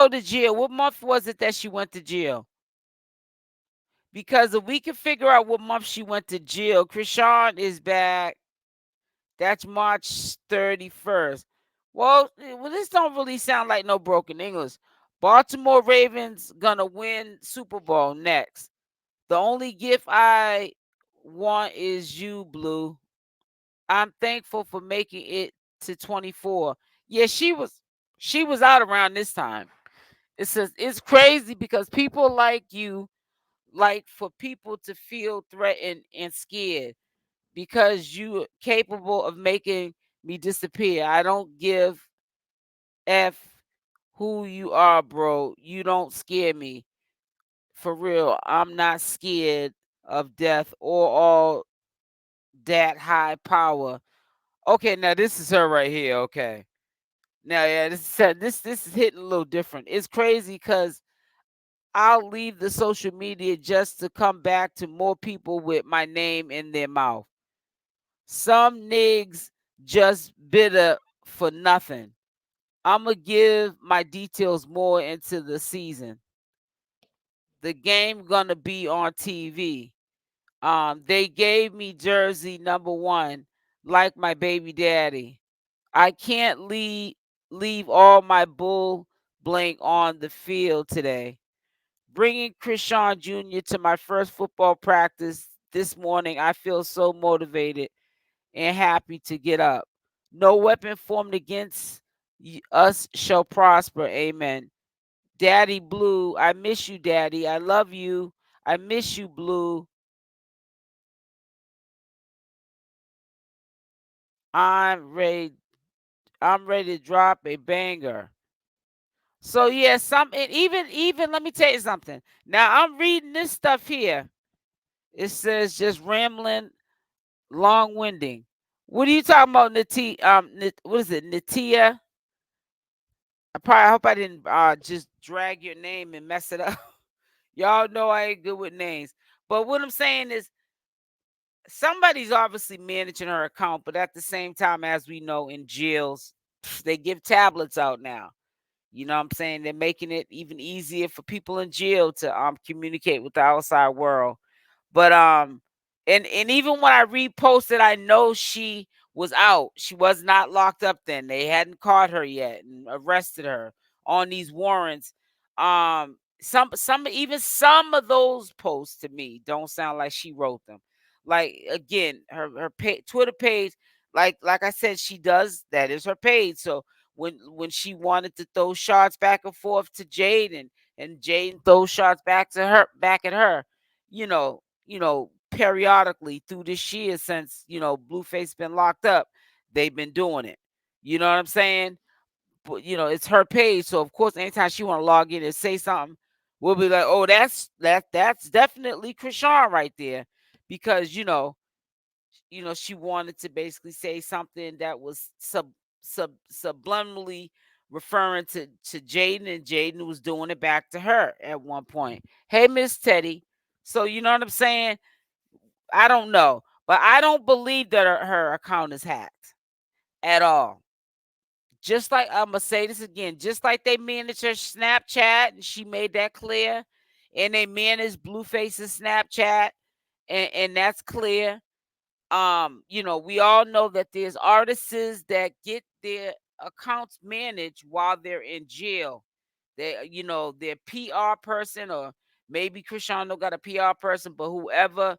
go to jail? What month was it that she went to jail? Because if we can figure out what month she went to jail, Chrisean is back. That's March 31st. Well, this don't really sound like no broken English. Baltimore Ravens gonna win Super Bowl next. The only gift I want is you, Blue. I'm thankful for making it to 24. Yeah, she was out around this time. It's crazy because people like you like for people to feel threatened and scared because you are capable of making me disappear. I don't give F who you are, bro. You don't scare me. For real. I'm not scared of death or all that high power. Okay, now this is her right here. Okay. Now, yeah, this is hitting a little different. It's crazy because I'll leave the social media just to come back to more people with my name in their mouth. Some niggas just bitter for nothing. I'ma give my details more into the season. The game gonna be on TV. They gave me jersey number 1, like my baby daddy. I can't leave all my bull blank on the field today. Bringing Chrisean Jr. to my first football practice this morning, I feel so motivated and happy to get up. No weapon formed against us shall prosper. Amen. Daddy Blue, I miss you, Daddy. I love you. I miss you, Blue. I'm ready. I'm ready to drop a banger. So yeah, and even let me tell you something. Now I'm reading this stuff here. It says just rambling, long winding. What are you talking about, Nati? What is it, Natia? I hope I didn't just drag your name and mess it up. Y'all know I ain't good with names. But what I'm saying is somebody's obviously managing her account, but at the same time, as we know, in jails, they give tablets out now. You know what I'm saying? They're making it even easier for people in jail to communicate with the outside world. But and even when I reposted, I know she was out. She was not locked up then. They hadn't caught her yet and arrested her on these warrants. Some of those posts to me don't sound like she wrote them. Like again, her Twitter page, like I said, she does that is her page. So when she wanted to throw shots back and forth to Jaidyn and Jaidyn throws shots back at her, periodically through this year since, Blueface been locked up, they've been doing it. You know what I'm saying? But it's her page. So of course, anytime she want to log in and say something, we'll be like, oh, that's definitely Chrisean right there. Because she wanted to basically say something that was subliminally referring to Jaidyn, and Jaidyn was doing it back to her at one point. Hey, Miss Teddy. So you know what I'm saying? I don't know, but I don't believe that her account is hacked at all. Just like I'm gonna say this again, just like they managed her Snapchat, and she made that clear, and they managed Blueface's Snapchat, and that's clear. We all know that there's artists that get their accounts managed while they're in jail. Their PR person, or maybe Chrisean got a PR person, but whoever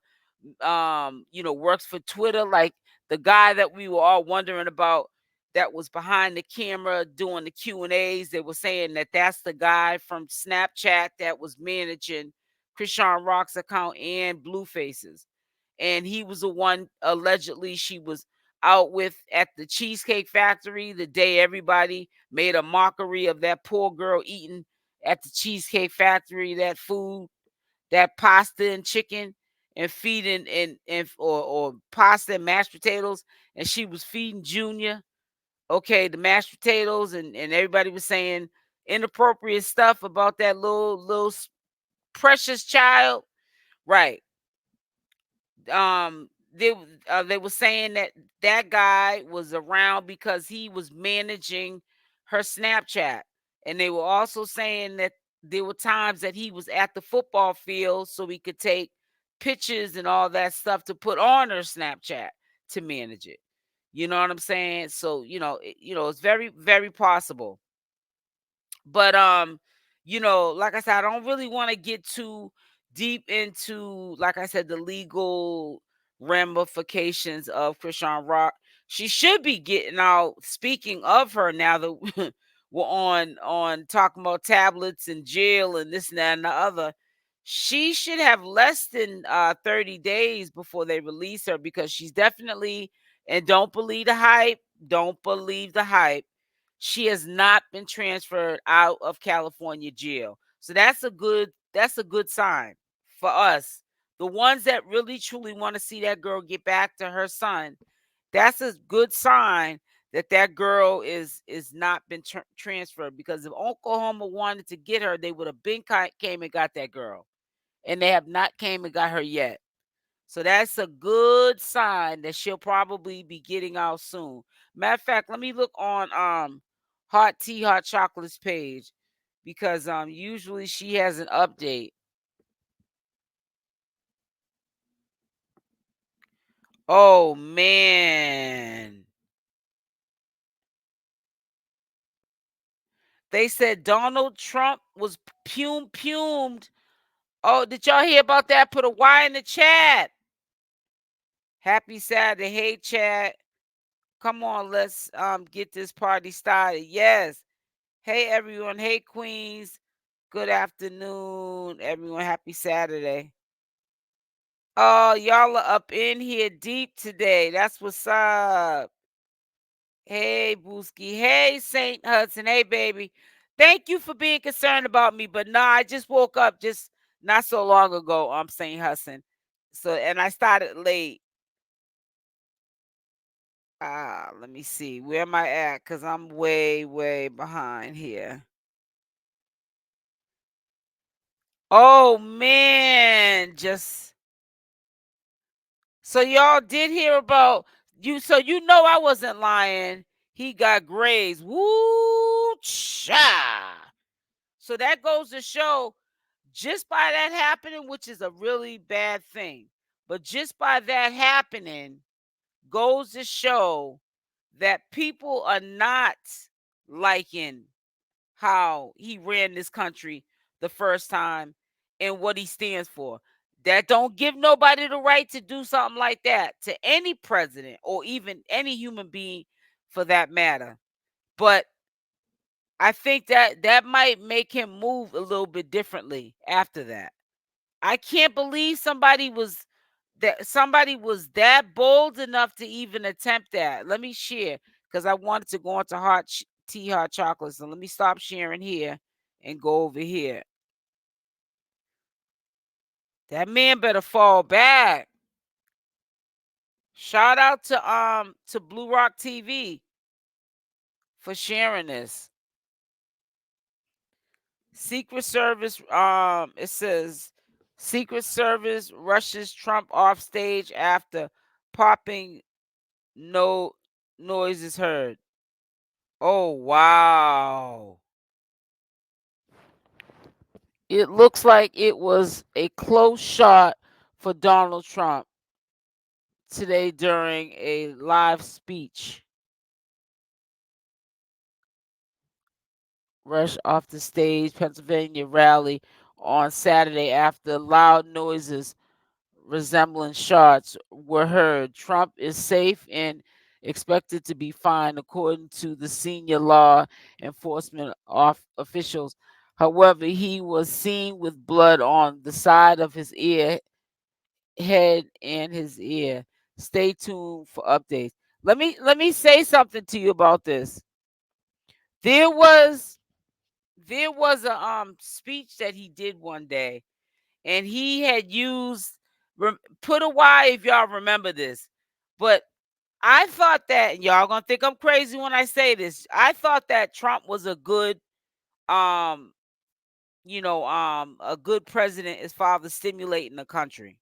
works for Twitter, like the guy that we were all wondering about that was behind the camera doing the Q&As. They were saying that that's the guy from Snapchat that was managing Chrisean Rock's account and Blueface's. And he was the one allegedly she was out with at the Cheesecake Factory the day everybody made a mockery of that poor girl eating at the Cheesecake Factory that food, that pasta and chicken, and feeding or pasta and mashed potatoes, and she was feeding Junior, okay, the mashed potatoes, and everybody was saying inappropriate stuff about that little precious child, right? They were saying that guy was around because he was managing her Snapchat. And they were also saying that there were times that he was at the football field so he could take pictures and all that stuff to put on her Snapchat to manage it. You know what I'm saying? So, it's very, very possible. But like I said, I don't really want to get too deep into, like I said, the legal ramifications of Chrisean Rock. She should be getting out. Speaking of her, now that we're on talking about tablets and jail and this and that and the other, she should have less than 30 days before they release her, because she's definitely, and don't believe the hype. Don't believe the hype. She has not been transferred out of California jail. So that's a good sign for us. The ones that really truly want to see that girl get back to her son, that's a good sign that that girl is not been transferred, because if Oklahoma wanted to get her, they would have been came and got that girl. And they have not came and got her yet. So that's a good sign that she'll probably be getting out soon. Matter of fact, let me look on Hot Tea Hot Chocolate's page, because usually she has an update. Oh man. They said Donald Trump was pumed. Oh, did y'all hear about that? Put a Y in the chat. Happy Saturday. Hey chat. Come on, let's get this party started. Yes. Hey everyone. Hey Queens. Good afternoon, everyone. Happy Saturday. Oh, y'all are up in here deep today. That's what's up. Hey, Booski. Hey, Saint Hudson. Hey, baby. Thank you for being concerned about me. But nah, I just woke up just not so long ago. I'm Saint Hudson. So, and I started late. Let me see. Where am I at? Because I'm way, way behind here. Oh, man. So y'all did hear about you. So I wasn't lying. He got grazed. Woo cha. So that goes to show, just by that happening, which is a really bad thing, but just by that happening goes to show that people are not liking how he ran this country the first time and what he stands for. That don't give nobody the right to do something like that to any president or even any human being for that matter. But I think that might make him move a little bit differently after that. I can't believe somebody was that bold enough to even attempt that. Let me share, because I wanted to go into tea, hot chocolate. So let me stop sharing here and go over here. That man better fall back. Shout out to Blue Rock TV for sharing this. Secret Service, it says Secret Service rushes Trump off stage after popping no noises heard. Oh wow. It looks like it was a close shot for Donald Trump today during a live speech. Rush off the stage, Pennsylvania rally on Saturday after loud noises resembling shots were heard. Trump is safe and expected to be fine, according to the senior law enforcement officials. However, he was seen with blood on the side of his head, and his ear. Stay tuned for updates. Let me say something to you about this. There was a speech that he did one day, and he had used put a Y if y'all remember this. But I thought that, and y'all gonna think I'm crazy when I say this. I thought that Trump was a good um a good president as far as stimulating the country.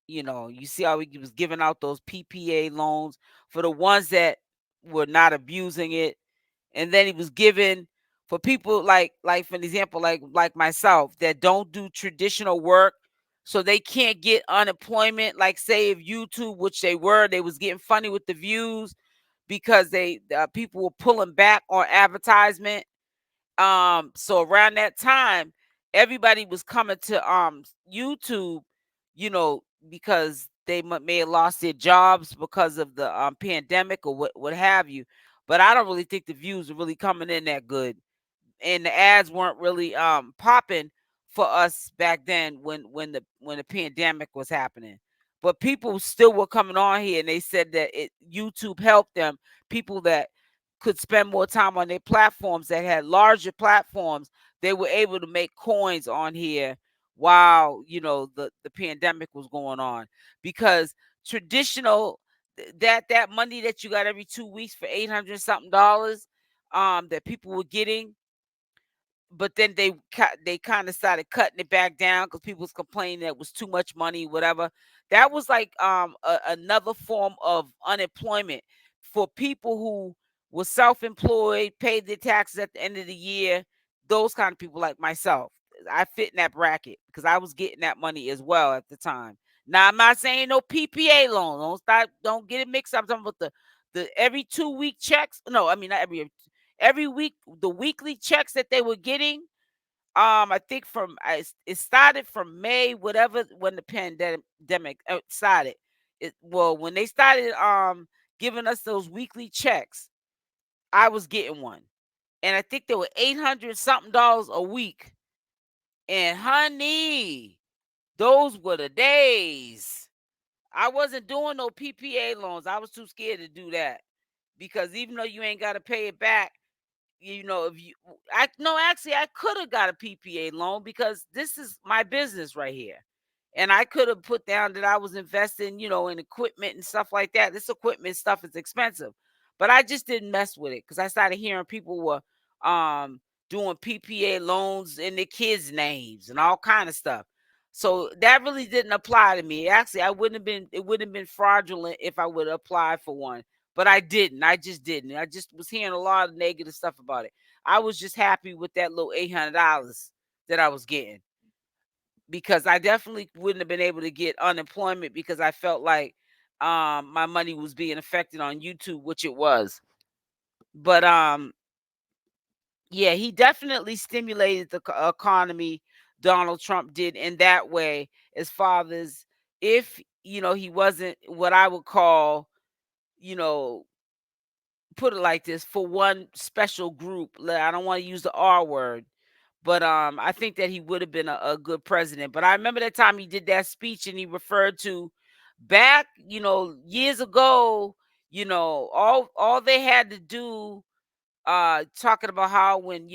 You see how he was giving out those PPA loans for the ones that were not abusing it, and then he was giving For people like for example, like myself that don't do traditional work, so they can't get unemployment. Like say if YouTube, which they was getting funny with the views because people were pulling back on advertisement. So around that time, everybody was coming to YouTube, because they may have lost their jobs because of the pandemic or what have you. But I don't really think the views are really coming in that good, and the ads weren't really popping for us back then when the pandemic was happening. But people still were coming on here and they said that YouTube helped them. People that could spend more time on their platforms, that had larger platforms, they were able to make coins on here while the pandemic was going on. Because traditional, that money that you got every 2 weeks for $800 something that people were getting, but then they kind of started cutting it back down because people was complaining that it was too much money, whatever. That was like another form of unemployment for people who were self-employed, paid their taxes at the end of the year. Those kind of people like myself, I fit in that bracket because I was getting that money as well at the time. Now I'm not saying no PPA loan. Don't get it mixed up. I'm talking about the every 2 week checks. No, I mean not every week, the weekly checks that they were getting. I think it started from May, whatever, when the pandemic started. When they started giving us those weekly checks, I was getting one, and I think they were $800 something a week. And honey, those were the days. I wasn't doing no PPA loans. I was too scared to do that because even though you ain't got to pay it back, if you I no actually I could have got a PPA loan because this is my business right here. And I could have put down that I was investing, in equipment and stuff like that. This equipment stuff is expensive. But I just didn't mess with it because I started hearing people were doing PPA loans in their kids' names and all kind of stuff. So that really didn't apply to me. Actually, it wouldn't have been fraudulent if I would apply for one. But I didn't. I just didn't. I just was hearing a lot of negative stuff about it. I was just happy with that little $800 that I was getting because I definitely wouldn't have been able to get unemployment because I felt like my money was being affected on YouTube, which it was. But yeah, he definitely stimulated the economy. Donald Trump did in that way, as far as if he wasn't what I would call, you know, put it like this, for one special group. I don't want to use the R word, but I think that he would have been a good president. But I remember that time he did that speech and he referred to back, years ago, all they had to do, talking about how when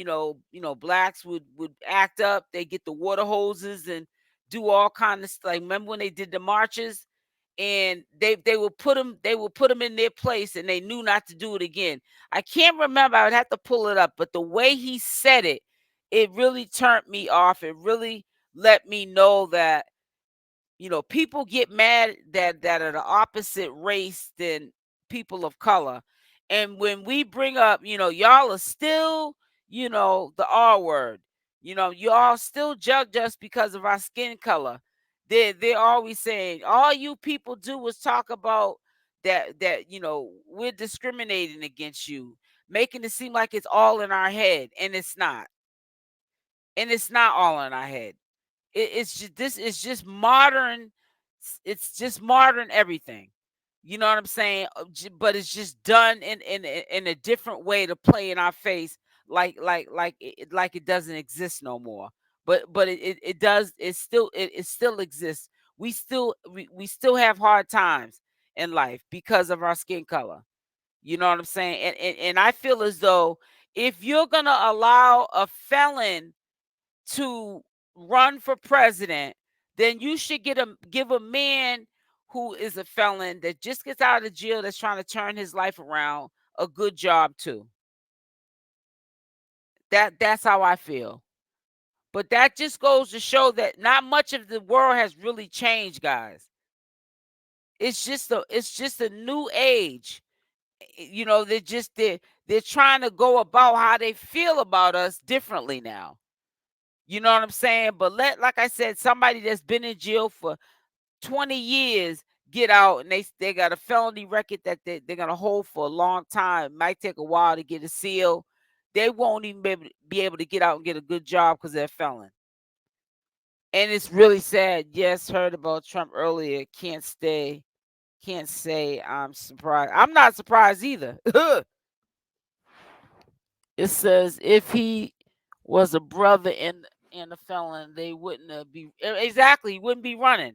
blacks would act up, they get the water hoses and do all kind of stuff. Like, remember when they did the marches and they would put them in their place and they knew not to do it again. I can't remember. I would have to pull it up, but the way he said it, it really turned me off. It really let me know that people get mad that are the opposite race than people of color. And when we bring up, y'all are still, the R word, y'all still judge us because of our skin color. They're always saying all you people do is talk about that we're discriminating against you, making it seem like it's all in our head, and it's not. And it's not all in our head. It's just this is just modern. It's just modern everything. You know what I'm saying? But it's just done in a different way to play in our face, like it doesn't exist no more. But it does. It still exists. We still have hard times in life because of our skin color. You know what I'm saying? And I feel as though if you're gonna allow a felon to run for president, then you should give a man who is a felon that just gets out of jail, that's trying to turn his life around, a good job too. That's how I feel. But that just goes to show that not much of the world has really changed, guys. It's just a new age. They're they're trying to go about how they feel about us differently now. You know what I'm saying? But like I said, somebody that's been in jail for 20 years get out and they got a felony record that they're gonna hold for a long time. It might take a while to get a seal. They won't even be able to get out and get a good job because they're a felon. And it's really sad. Yes, heard about Trump earlier. Can't say I'm surprised. I'm not surprised either. It says if he was a brother and a felon, they wouldn't be exactly. He wouldn't be running,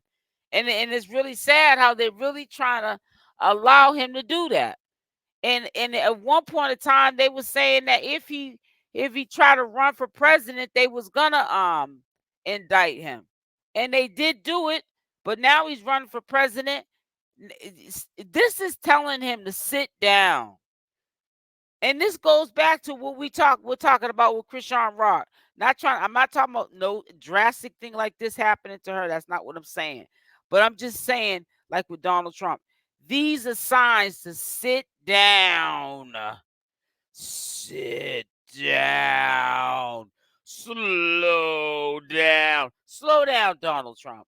and it's really sad how they're really trying to allow him to do that. And at one point in time, they were saying that if he tried to run for president, they was gonna indict him, and they did do it. But now he's running for president. This is telling him to sit down. And this goes back to what we're talking about with Chrisean Rock. I'm not talking about no drastic thing like this happening to her. That's not what I'm saying. But I'm just saying, like with Donald Trump, these are signs to sit down. Sit down. Slow down. Slow down, Donald Trump.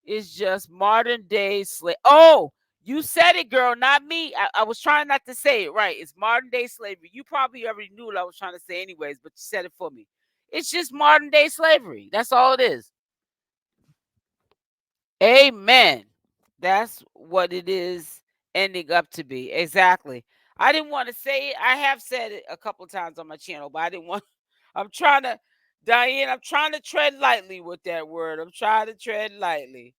It's just modern day slave. Oh, you said it, girl, not me. I was trying not to say it right. It's modern day slavery. You probably already knew what I was trying to say, anyways, but you said it for me. It's just modern day slavery. That's all it is. Amen. That's what it is ending up to be. Exactly. I didn't want to say it. I have said it a couple times on my channel, but I didn't want. I'm trying to, Diane, I'm trying to tread lightly with that word. I'm trying to tread lightly.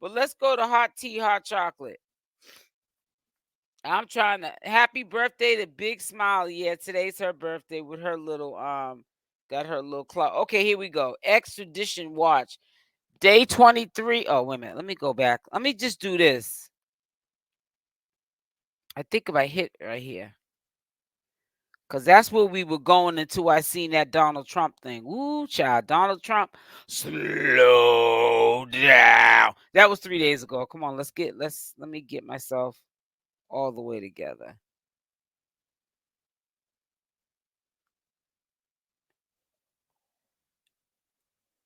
But let's go to hot tea, hot chocolate. I'm trying to happy birthday to Big Smile. Yeah, today's her birthday with her little got her little clock. Okay, here we go. Extradition watch. Day 23. Oh, wait a minute. Let me go back. Let me just do this. I think if I hit right here. Because that's where we were going until I seen that Donald Trump thing. Ooh, child. Donald Trump. Slow down. That was 3 days ago. Come on, let me get myself all the way together.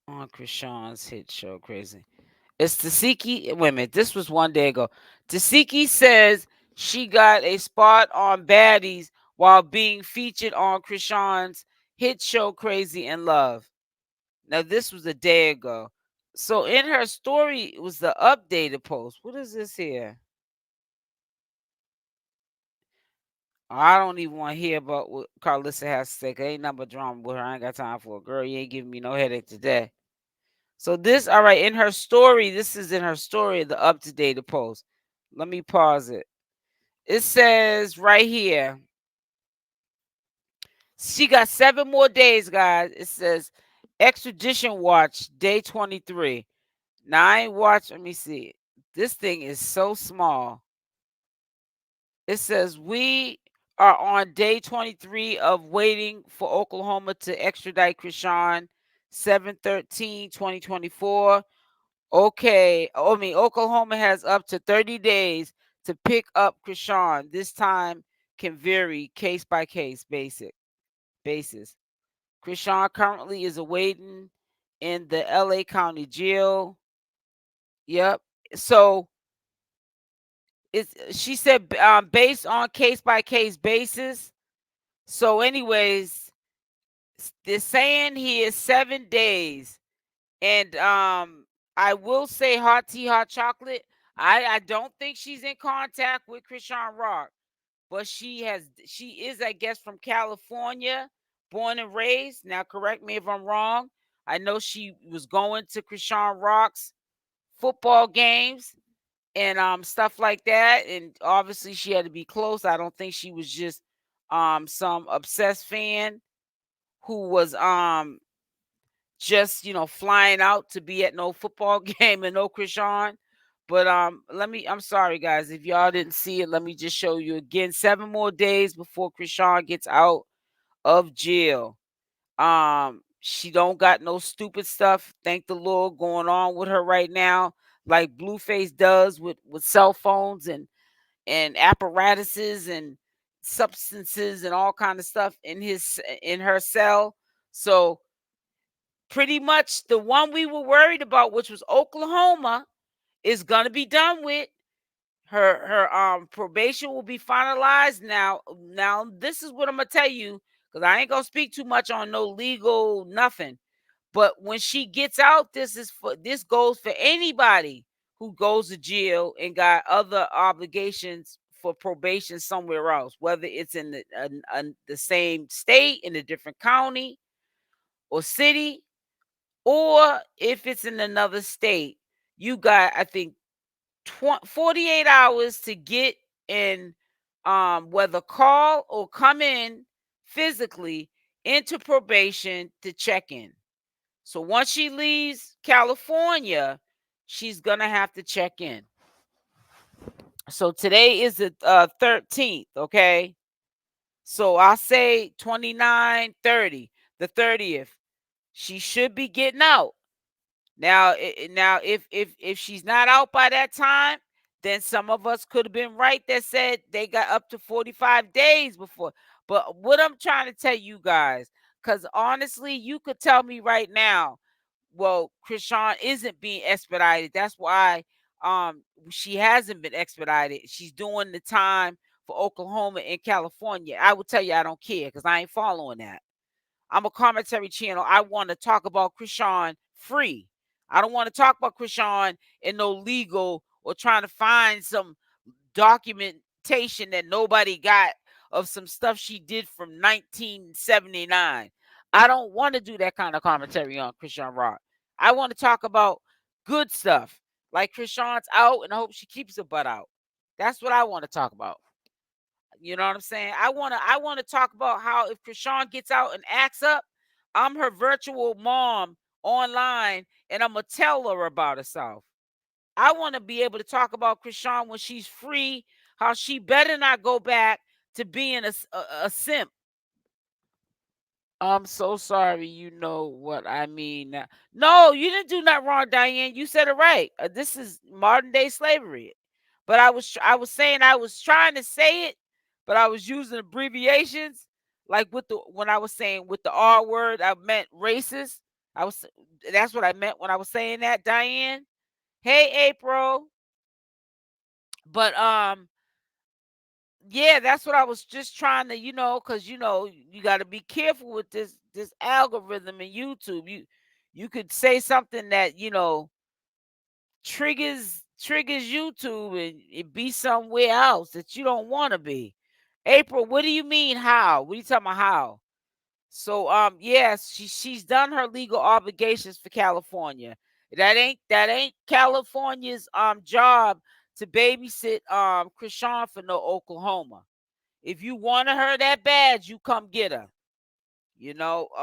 On Chrisean's hit show, crazy. It's Tasiki. Wait a minute, this was 1 day ago. Tasiki says she got a spot on Baddies while being featured on Chrisean's hit show, Crazy in Love. Now, this was a day ago. So, in her story, it was the updated post. What is this here? I don't even want to hear about what Carlissa has to say. Ain't nothing but drama with her. I ain't got time for it. Girl, you ain't giving me no headache today. So this, all right, in her story, this is in her story, the up-to-date post. Let me pause it. It says right here, she got 7 more days, guys. It says extradition watch, day 23. Now, I ain't watch, let me see. This thing is so small. It says we are on day 23 of waiting for Oklahoma to extradite Chrisean 7/13/2024. Okay, Oklahoma has up to 30 days to pick up Chrisean. This time can vary case by case basis. Chrisean currently is awaiting in the LA County Jail. Yep. So she said based on case by case basis. So, anyways, they're saying he is 7 days. And I will say hot tea, hot chocolate. I don't think she's in contact with Chrisean Rock, but she is, I guess, from California, born and raised. Now, correct me if I'm wrong. I know she was going to Chrisean Rock's football games and stuff like that. And obviously she had to be close. I don't think she was just some obsessed fan who was just flying out to be at no football game and no Chrisean. But I'm sorry guys if y'all didn't see it. Let me just show you again. 7 more days before Chrisean gets out of jail. She don't got no stupid stuff, thank the Lord, going on with her right now, like Blueface does with cell phones and apparatuses and substances and all kind of stuff in her cell. So pretty much the one we were worried about, which was Oklahoma, is gonna be done with. Her probation will be finalized now. Now this is what I'm gonna tell you, because I ain't gonna speak too much on no legal nothing. But when she gets out, this goes for anybody who goes to jail and got other obligations for probation somewhere else, whether it's in the same state, in a different county or city, or if it's in another state. You got, I think, 48 hours to get in, whether call or come in physically into probation to check in. So once she leaves California, she's gonna have to check in. So today is the 13th, okay? So I'll say 29, 30, the 30th. She should be getting out. Now, if she's not out by that time, then some of us could have been right that said they got up to 45 days before. But what I'm trying to tell you guys, because honestly, you could tell me right now, well, Chrisean isn't being expedited. That's why she hasn't been expedited. She's doing the time for Oklahoma and California. I will tell you I don't care because I ain't following that. I'm a commentary channel. I want to talk about Chrisean free. I don't want to talk about Chrisean in no legal or trying to find some documentation that nobody got of some stuff she did from 1979. I don't want to do that kind of commentary on Chrisean Rock. I want to talk about good stuff. Like Chrisean's out, and I hope she keeps her butt out. That's what I want to talk about. You know what I'm saying? I wanna talk about how if Chrisean gets out and acts up, I'm her virtual mom online, and I'm gonna tell her about herself. I want to be able to talk about Chrisean when she's free, how she better not go back to being a simp. I'm so sorry. You know what I mean now. No, you didn't do nothing wrong, Diane. You said it right. This is modern day slavery. But I was saying I was trying to say it, but I was using abbreviations. Like when I was saying with the R word, I meant racist. I was That's what I meant when I was saying that, Diane. Hey, April. But yeah, that's what I was just trying to, because you got to be careful with this algorithm in YouTube. You could say something that triggers YouTube, and it be somewhere else that you don't want to be. April, what do you mean how? What are you talking about how? So yes, she's done her legal obligations for California. That ain't California's job to babysit Chrisean for no Oklahoma. If you wanted her that bad, you come get her.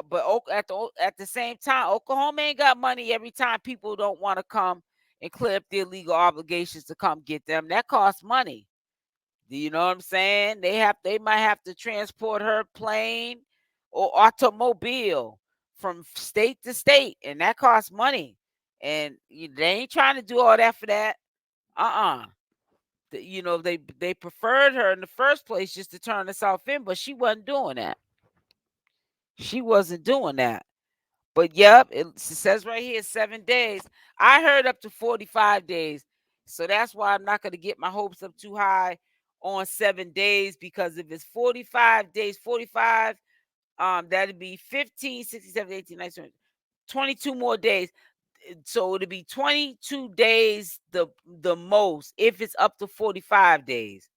But at the same time, Oklahoma ain't got money every time people don't want to come and clear up their legal obligations to come get them. That costs money. Do you know what I'm saying? They might have to transport her plane or automobile from state to state, and that costs money. And they ain't trying to do all that for that. Uh-uh. They preferred her in the first place just to turn herself in, but she wasn't doing that. She wasn't doing that. But yep, it says right here 7 days. I heard up to 45 days. So that's why I'm not going to get my hopes up too high on 7 days, because if it's 45 days, 45, that'd be 15, 16, 17, 18, 19, 22 more days. So it'll be 22 days the most if it's up to 45 days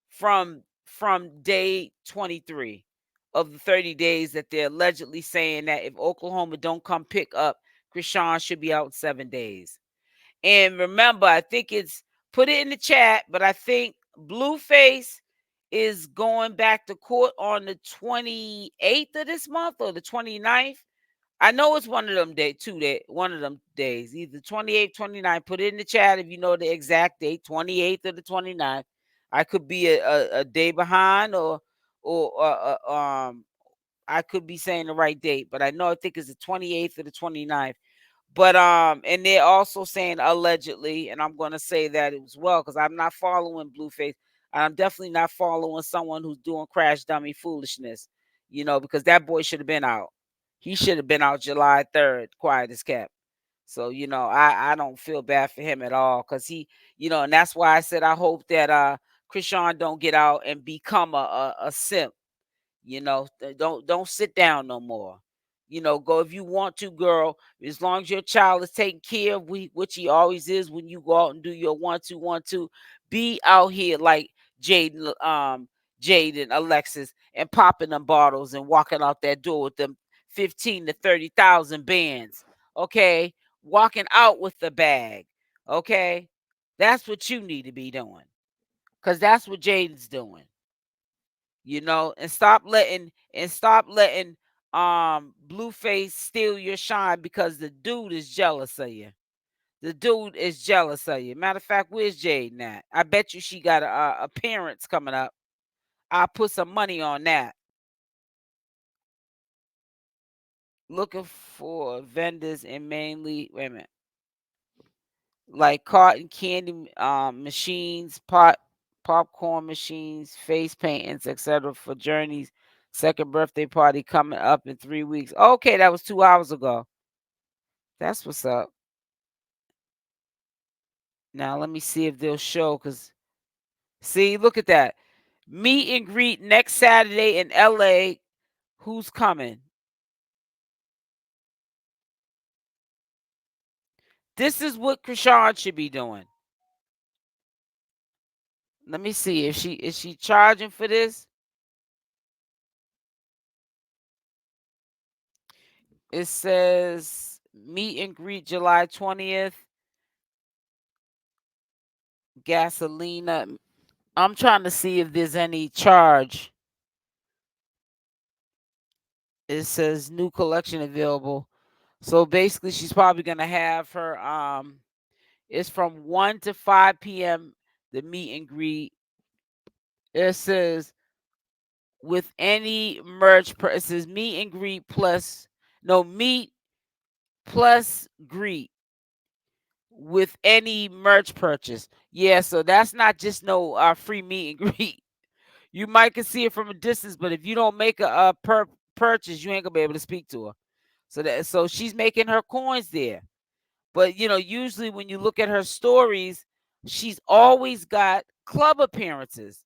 from day 23 of the 30 days that they're allegedly saying that if Oklahoma don't come pick up, Chrisean should be out in 7 days. And remember, I think it's put it in the chat, but I think Blueface is going back to court on the 28th of this month or the 29th. I know it's one of them one of them days, either 28th, 29th. Put it in the chat if you know the exact date, 28th or the 29th. I could be a day behind, or I could be saying the right date, but I think it's the 28th or the 29th. But and they're also saying allegedly, and I'm going to say that as well because I'm not following Blueface. I'm definitely not following someone who's doing crash dummy foolishness, because that boy should have been out. He should have been out July 3rd, quiet as kept. So, I don't feel bad for him at all, because and that's why I said I hope that Chrisean don't get out and become a simp. Don't sit down no more. Go if you want to, girl. As long as your child is taken care of, which he always is when you go out and do your 1 2 1 2. Be out here like Jaidyn, Jaidyn, Alexis, and popping them bottles and walking out that door with them 15 to 30,000 bands. Okay, walking out with the bag. Okay, that's what you need to be doing, cause that's what Jaidyn's doing. And stop letting blueface steal your shine, because the dude is jealous of you. The dude is jealous of you. Matter of fact, where's Jaidyn at? I bet you she got a appearance coming up. I'll put some money on that. Looking for vendors and mainly, wait a minute, like cotton candy machines, popcorn machines, face paintings, etc. for Journey's second birthday party coming up in 3 weeks. Okay, that was 2 hours ago. That's what's up. Now let me see if they'll show, cause see, look at that. Meet and greet next Saturday in LA. Who's coming? This is what Chrisean should be doing. Let me see if she charging for this. It says meet and greet July 20th. Gasolina. I'm trying to see if there's any charge. It says new collection available. So basically she's probably gonna have her it's from 1 to 5 p.m. the meet and greet. It says with any merch it says meet and greet plus no meet plus greet with any merch purchase. Yeah, so that's not just no free meet and greet. You might can see it from a distance, but if you don't make a purchase, you ain't gonna be able to speak to her. So she's making her coins there. But usually when you look at her stories, she's always got club appearances.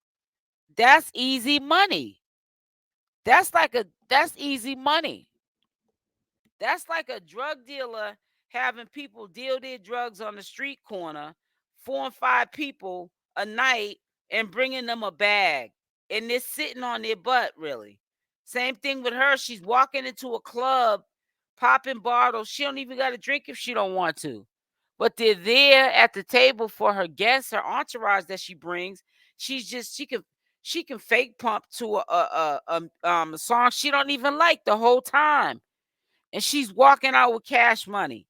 That's easy money. That's easy money. That's like a drug dealer having people deal their drugs on the street corner, 4 and 5 people a night, and bringing them a bag, and they're sitting on their butt, really. Same thing with her. She's walking into a club, popping bottles. She don't even got to drink if she don't want to. But they're there at the table for her guests, her entourage that she brings. She can fake pump to a song she don't even like the whole time, and she's walking out with cash money.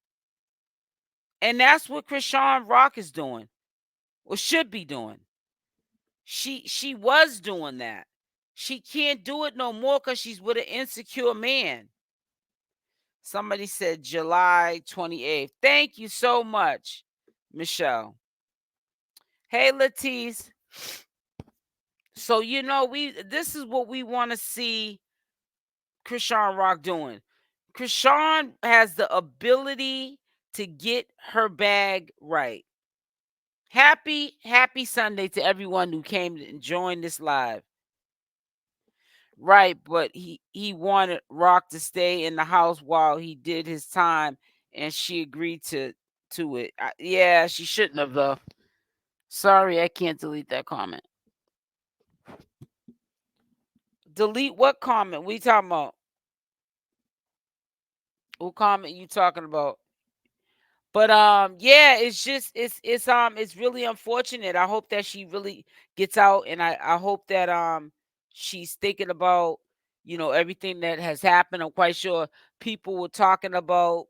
And that's what Chrisean Rock is doing, or should be doing. She was doing that. She can't do it no more because she's with an insecure man. Somebody said July 28th. Thank you so much, Michelle. Hey, Latisse. So this is what we want to see Chrisean Rock doing. Chrisean has the ability to get her bag right. Happy Sunday to everyone who came and joined this live. Right, but he wanted Rock to stay in the house while he did his time, and she agreed to it. Yeah, she shouldn't have though. Sorry, I can't delete that comment. Delete what comment? We talking about? What comment you talking about? But yeah, it's really unfortunate. I hope that she really gets out, and I hope that she's thinking about everything that has happened. I'm quite sure people were talking about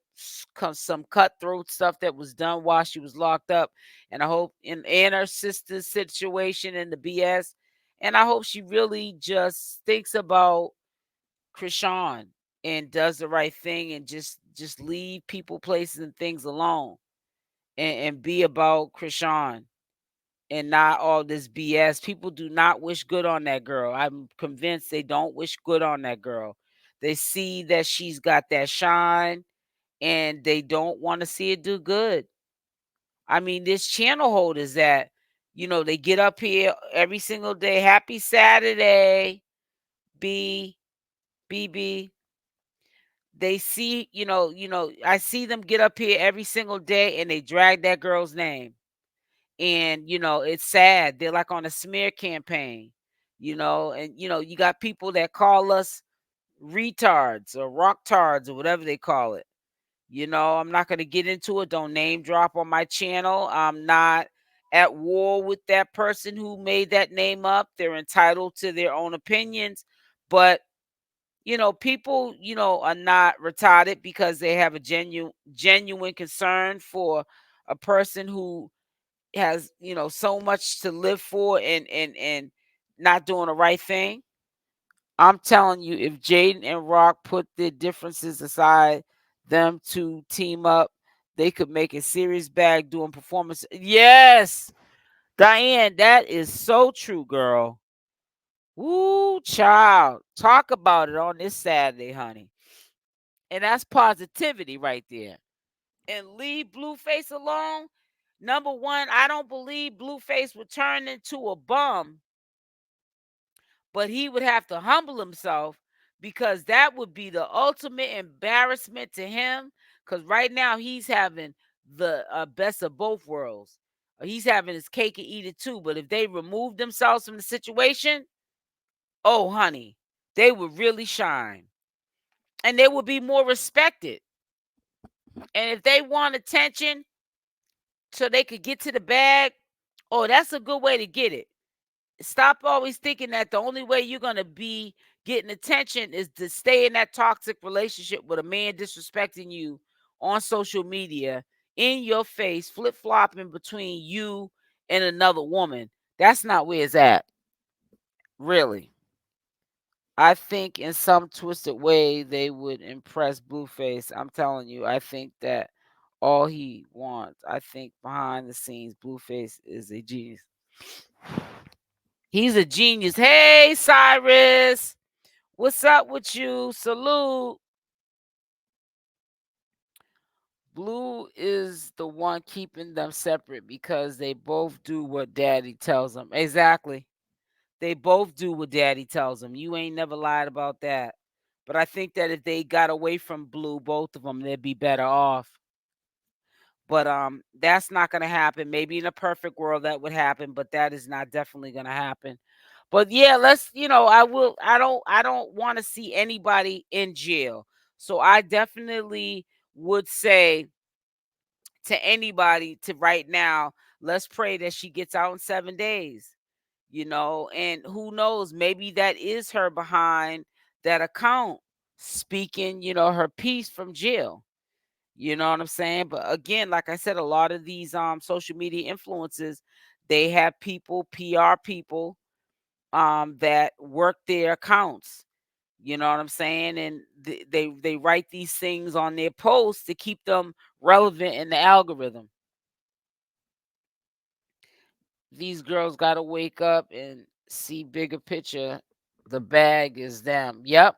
some cutthroat stuff that was done while she was locked up, and I hope and her sister's situation and the BS, and I hope she really just thinks about Chrisean and does the right thing and just leave people, places, and things alone, and be about Chrisean. and not all this BS. People do not wish good on that girl. I'm convinced they don't wish good on that girl. They see that she's got that shine and they don't want to see it do good. I mean, this channel holders that, they get up here every single day. Happy Saturday, B, BB. They see, I see them get up here every single day and they drag that girl's name. And, it's sad. They're like on a smear campaign, and, you got people that call us retards or rock tards or whatever they call it. I'm not going to get into it. Don't name drop on my channel. I'm not at war with that person who made that name up. They're entitled to their own opinions. But, people, are not retarded because they have a genuine concern for a person who has, so much to live for and not doing the right thing. I'm telling you, if Jaidyn and Rock put their differences aside, them to team up, they could make a serious bag doing performance. Yes, Diane, that is so true, girl. Woo, child. Talk about it on this Saturday, honey. And that's positivity right there. And leave Blueface alone. Number one, I don't believe Blueface would turn into a bum, but he would have to humble himself because that would be the ultimate embarrassment to him. Because right now he's having the best of both worlds. He's having his cake and eat it too. But if they remove themselves from the situation, oh, honey, they would really shine and they would be more respected. And if they want attention so they could get to the bag, oh, that's a good way to get it. Stop always thinking that the only way you're going to be getting attention is to stay in that toxic relationship with a man disrespecting you on social media, in your face, flip-flopping between you and another woman. That's not where it's at. Really. I think in some twisted way they would impress Blueface. I'm telling you, I think that all he wants, I think behind the scenes, Blueface is a genius. He's a genius. Hey, Cyrus. What's up with you? Salute. Blue is the one keeping them separate because they both do what daddy tells them. Exactly. They both do what daddy tells them. You ain't never lied about that. But I think that if they got away from Blue, both of them, they'd be better off. But that's not going to happen. Maybe in a perfect world that would happen, but that is not definitely going to happen. But yeah, let's, I don't want to see anybody in jail. So I definitely would say to anybody to right now, let's pray that she gets out in 7 days. And who knows, maybe that is her behind that account speaking, her piece from jail. You know what I'm saying? But again, like I said, a lot of these social media influencers, they have people, PR people, that work their accounts. You know what I'm saying? And they write these things on their posts to keep them relevant in the algorithm. These girls got to wake up and see bigger picture. The bag is them. Yep.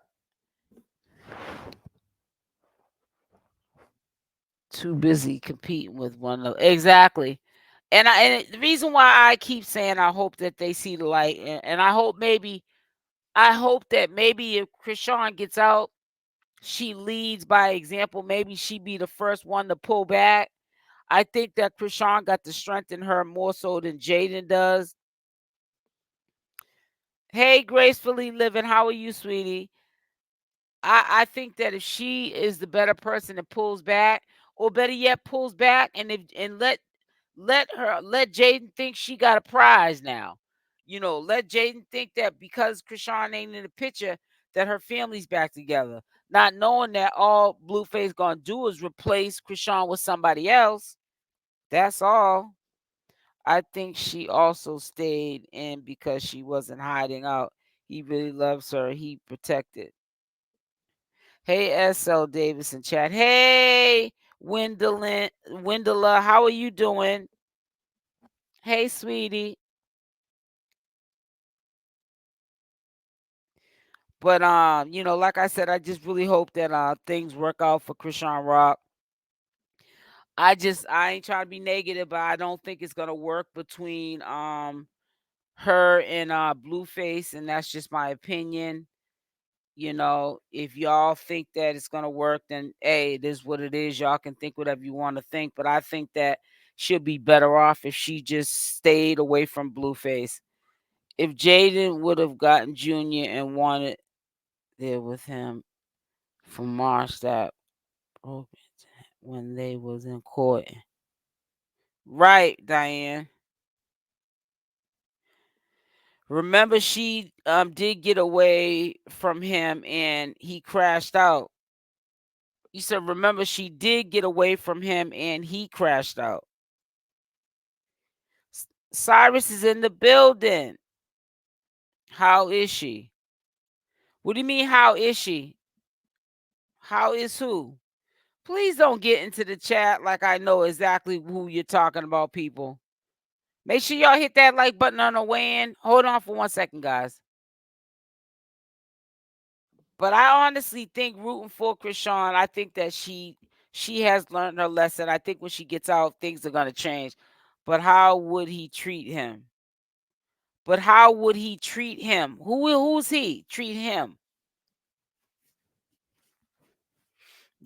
Too busy competing with one another. Exactly. And the reason why I keep saying I hope that they see the light, and I hope that maybe if Chrisean gets out, she leads by example. Maybe she be the first one to pull back. I think that Chrisean got to strengthen her more so than Jaidyn does. Hey, gracefully living, how are you, sweetie? I think that if she is the better person that pulls back, or better yet, pulls back and let Jaidyn think she got a prize now. Let Jaidyn think that because Chrisean ain't in the picture, that her family's back together. Not knowing that all Blueface gonna do is replace Chrisean with somebody else. That's all. I think she also stayed in because she wasn't hiding out. He really loves her. He protected. Hey, SL Davidson chat. Hey, Wendela, how are you doing? Hey, sweetie. But like I said, I just really hope that things work out for Chrisean Rock. I ain't trying to be negative, but I don't think it's gonna work between her and Blueface, and that's just my opinion. If y'all think that it's gonna work, then hey, it is what it is. Y'all can think whatever you want to think, but I think that she'll be better off if she just stayed away from Blueface. If Jaidyn would have gotten Junior and wanted there with him from March, that when they was in court. Right, Diane. Remember, she did get away from him and he crashed out. You said, remember, she did get away from him and he crashed out. Cyrus is in the building. How is she? What do you mean, how is she? How is who? Please don't get into the chat like I know exactly who you're talking about, people. Make sure y'all hit that like button on the way in. Hold on for 1 second, guys. But I honestly think rooting for Chrisean, I think that she has learned her lesson. I think when she gets out, things are gonna change. But how would he treat him? But how would he treat him? Who's he? Treat him.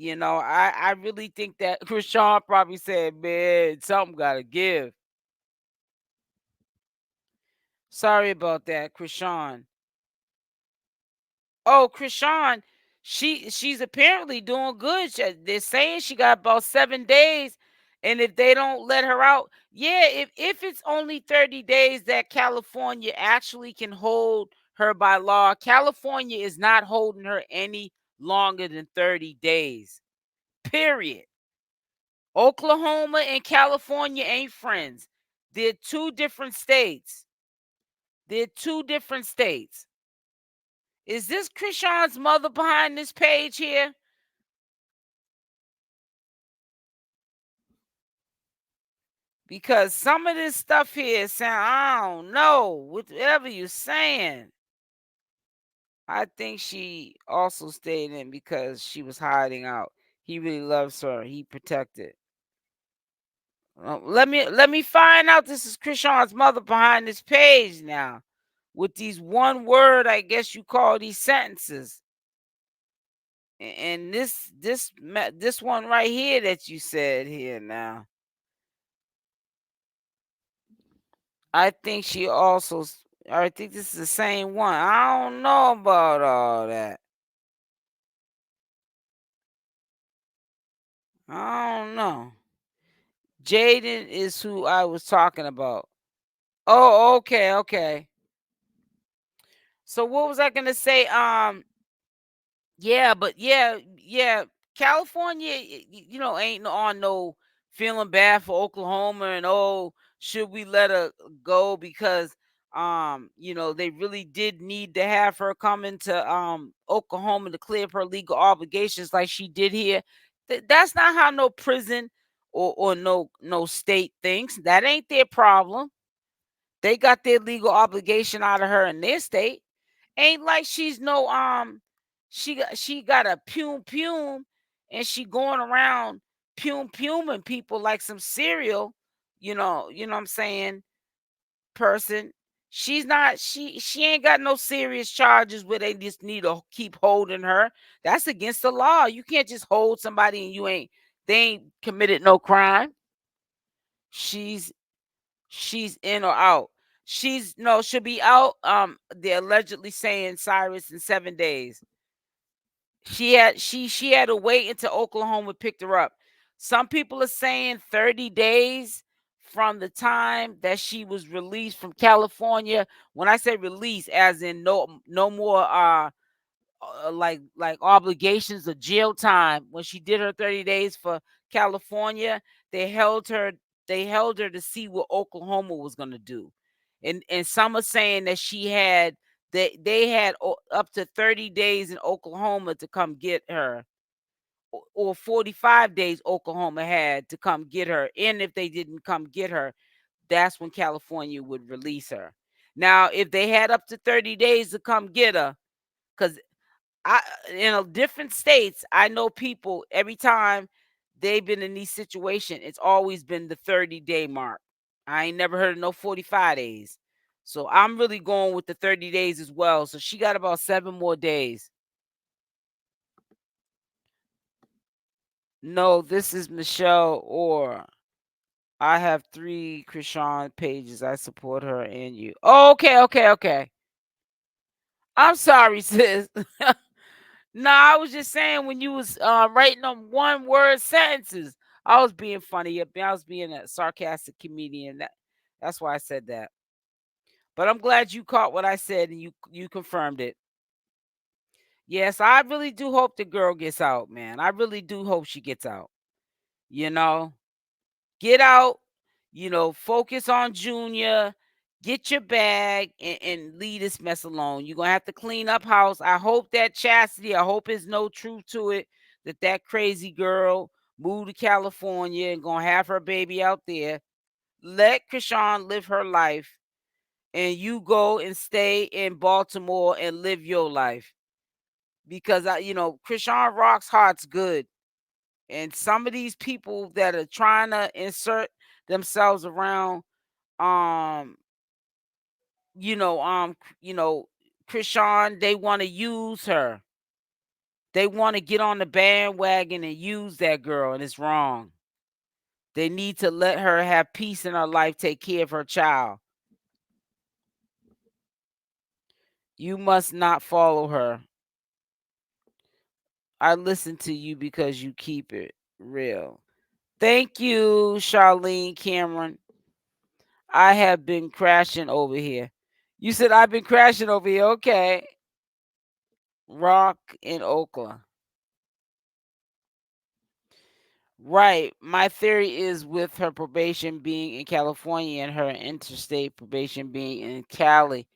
I really think that Chrisean probably said, man, something gotta give. Sorry about that, Chrisean. Oh, Chrisean, she's apparently doing good. They're saying she got about 7 days, and if they don't let her out, yeah, if it's only 30 days that California actually can hold her by law, California is not holding her any longer than 30 days. Period. Oklahoma and California ain't friends. They're two different states. They're two different states. Is this Chrisean's mother behind this page here? Because some of this stuff here sound, I don't know, whatever you're saying. I think she also stayed in because she was hiding out. He really loves her. He protected. Let me find out this is Chrisean's mother behind this page now. With these one word, I guess you call these sentences. And this one right here that you said here now. I think she also. I think this is the same one. I don't know about all that. I don't know. Jaidyn is who I was talking about. Oh, okay, okay. So what was I gonna say? Yeah, but yeah. California, ain't on no feeling bad for Oklahoma and oh, should we let her go because they really did need to have her come into Oklahoma to clear up her legal obligations like she did here. That's not how no prison or no state thinks. That ain't their problem. They got their legal obligation out of her in their state. Ain't like she's no she got a pume and she going around puming people like some cereal, what I'm saying, person. She's not she ain't got no serious charges where they just need to keep holding her. That's against the law. You can't just hold somebody and they ain't committed no crime. She's she's in or out. She's no, she'll be out. They're allegedly saying Cyrus in 7 days. She had to wait until Oklahoma picked her up. Some people are saying 30 days from the time that she was released from California. When I say release, as in no more like obligations of jail time. When she did her 30 days for California, they held her to see what Oklahoma was going to do. And some are saying that they had up to 30 days in Oklahoma to come get her, or 45 days Oklahoma had to come get her. And if they didn't come get her, that's when California would release her. Now, if they had up to 30 days to come get her, because I in different states, I know people every time they've been in these situations, it's always been the 30-day mark. I ain't never heard of no 45 days. So I'm really going with the 30 days as well. So she got about 7 more days. No, this is Michelle or I have 3 Chrisean pages. I support her and you. Oh, okay. I'm sorry, sis. No, I was just saying when you was writing them one word sentences, I was being funny. I was being a sarcastic comedian. That's why I said that. But I'm glad you caught what I said and you confirmed it. Yes, I really do hope the girl gets out, man. I really do hope she gets out. You know, get out. Focus on Junior. Get your bag and leave this mess alone. You're gonna have to clean up house. I hope that Chastity. I hope there's no truth to it that crazy girl moved to California and gonna have her baby out there. Let Chrisean live her life, and you go and stay in Baltimore and live your life. Because Chrisean Rock's heart's good, and some of these people that are trying to insert themselves around, um, Chrisean, they want to use her. They want to get on the bandwagon and use that girl, and it's wrong. They need to let her have peace in her life, take care of her child. You must not follow her. I listen to you because you keep it real. Thank you, Charlene Cameron. I have been crashing over here. You said I've been crashing over here. Okay. Rock in Oakland. Right. My theory is with her probation being in California and her interstate probation being in Cali,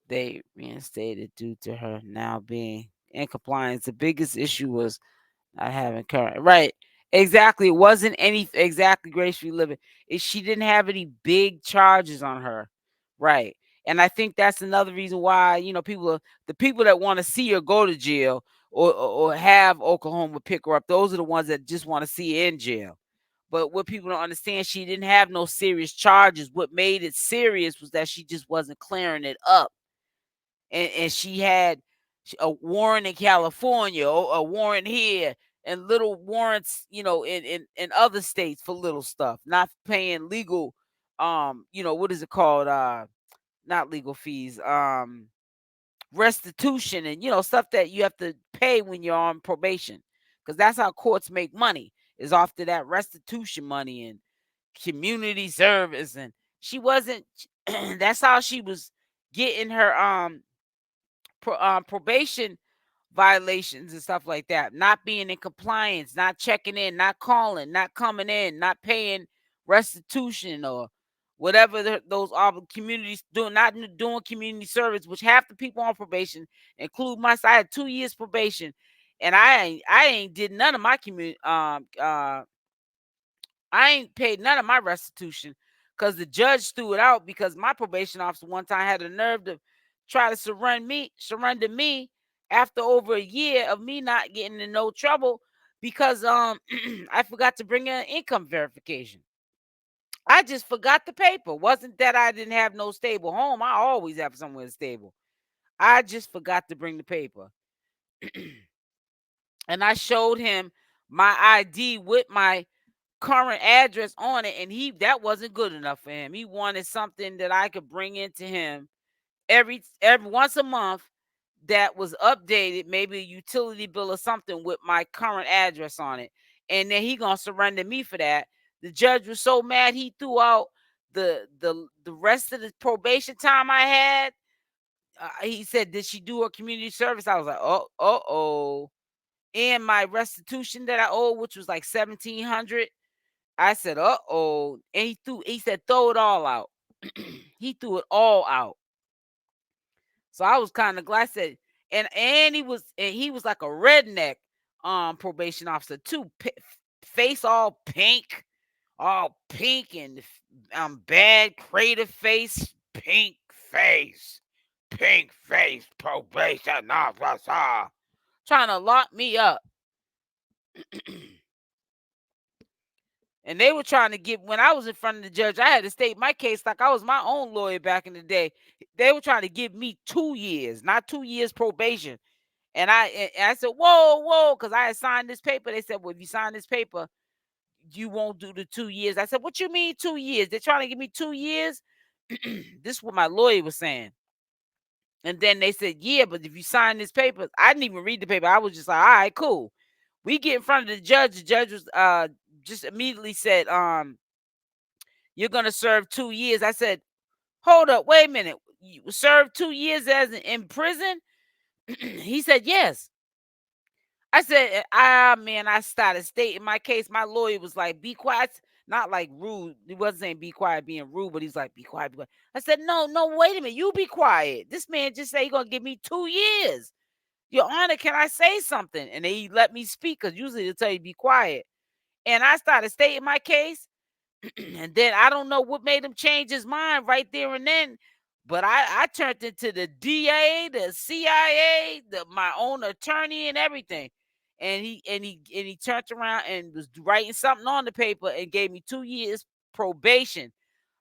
they reinstated due to her now being in compliance. The biggest issue was not having current. Right. Exactly. It wasn't any exactly gracefully living. She didn't have any big charges on her. Right. And I think that's another reason why, the people that want to see her go to jail or have Oklahoma pick her up, those are the ones that just want to see her in jail. But what people don't understand, she didn't have no serious charges. What made it serious was that she just wasn't clearing it up. And she had a warrant in California, a warrant here, and little warrants, in other states for little stuff, not paying legal, what is it called? Not legal fees, restitution, and stuff that you have to pay when you're on probation, because that's how courts make money, is after that restitution money and community service. And she wasn't. That's how she was getting her probation violations and stuff like that. Not being in compliance, not checking in, not calling, not coming in, not paying restitution or whatever those communities doing, not doing community service, which half the people on probation, include myself. I had 2 years probation, and I ain't did none of my community I ain't paid none of my restitution because the judge threw it out because my probation officer one time had the nerve to try to surrender me after over a year of me not getting in no trouble because I forgot to bring in an income verification. I just forgot the paper. Wasn't that I didn't have no stable home. I always have somewhere stable. I just forgot to bring the paper. And I showed him my ID with my current address on it, and that wasn't good enough for him. He wanted something that I could bring into him every once a month that was updated, maybe a utility bill or something with my current address on it. And then he gonna surrender me for that. The judge was so mad he threw out the rest of the probation time I had. He said, "Did she do her community service?" I was like, "Oh." And my restitution that I owed, which was like 1,700. I said, "Uh-oh." And he said, "Throw it all out." He threw it all out. So I was kind of glad. I said, and he was like a redneck probation officer too. Face all pink and bad creative face, pink face, probation officer, trying to lock me up. And they were trying to get, when I was in front of the judge, I had to state my case like I was my own lawyer back in the day. They were trying to give me 2 years, not 2 years probation. And I said, whoa, because I had signed this paper. They said, well, if you sign this paper, you won't do the 2 years. I said, what you mean 2 years? They're trying to give me 2 years? This is what my lawyer was saying. And then they said, yeah, but if you sign this paper, I didn't even read the paper. I was just like, all right, cool. We get in front of the judge. The judge was just immediately said, you're gonna serve 2 years. I said, hold up, wait a minute. You served 2 years as in prison? He said, yes. I said, man, I started stating my case. My lawyer was like, be quiet. Not like rude. He wasn't saying be quiet, being rude, but he's like, be quiet, be quiet. I said, no, wait a minute. You be quiet. This man just said he's going to give me 2 years. Your Honor, can I say something? And he let me speak because usually they'll tell you be quiet. And I started stating my case. And then I don't know what made him change his mind right there and then. But I turned into the DA, the CIA, my own attorney, and everything. And he turned around and was writing something on the paper and gave me 2 years probation.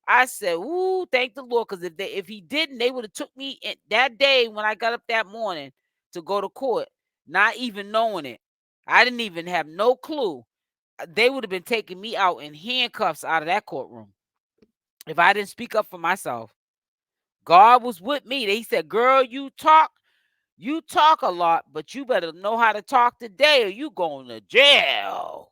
I said, "Ooh, thank the Lord," because if he didn't, they would have took me that day when I got up that morning to go to court, not even knowing it. I didn't even have no clue. They would have been taking me out in handcuffs out of that courtroom if I didn't speak up for myself. God was with me. They said, girl, you talk a lot, but you better know how to talk today or you going to jail.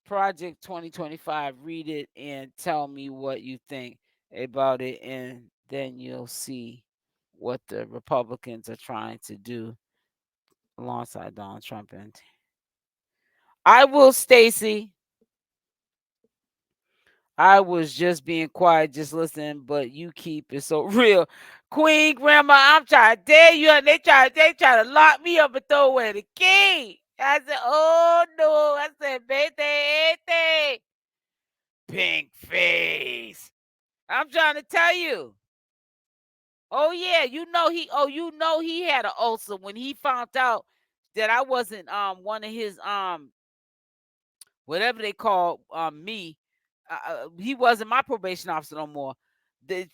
Project 2025, read it and tell me what you think about it, and then you'll see what the Republicans are trying to do alongside Donald Trump. And I will, Stacy. I was just being quiet, just listening, but you keep it so real. Queen Grandma, I'm trying to tell you, and they try to lock me up and throw away the key. I said, oh no. I said, vete, pink face. I'm trying to tell you. Oh yeah, you know he had an ulcer when he found out that I wasn't one of his whatever they call me. He wasn't my probation officer no more.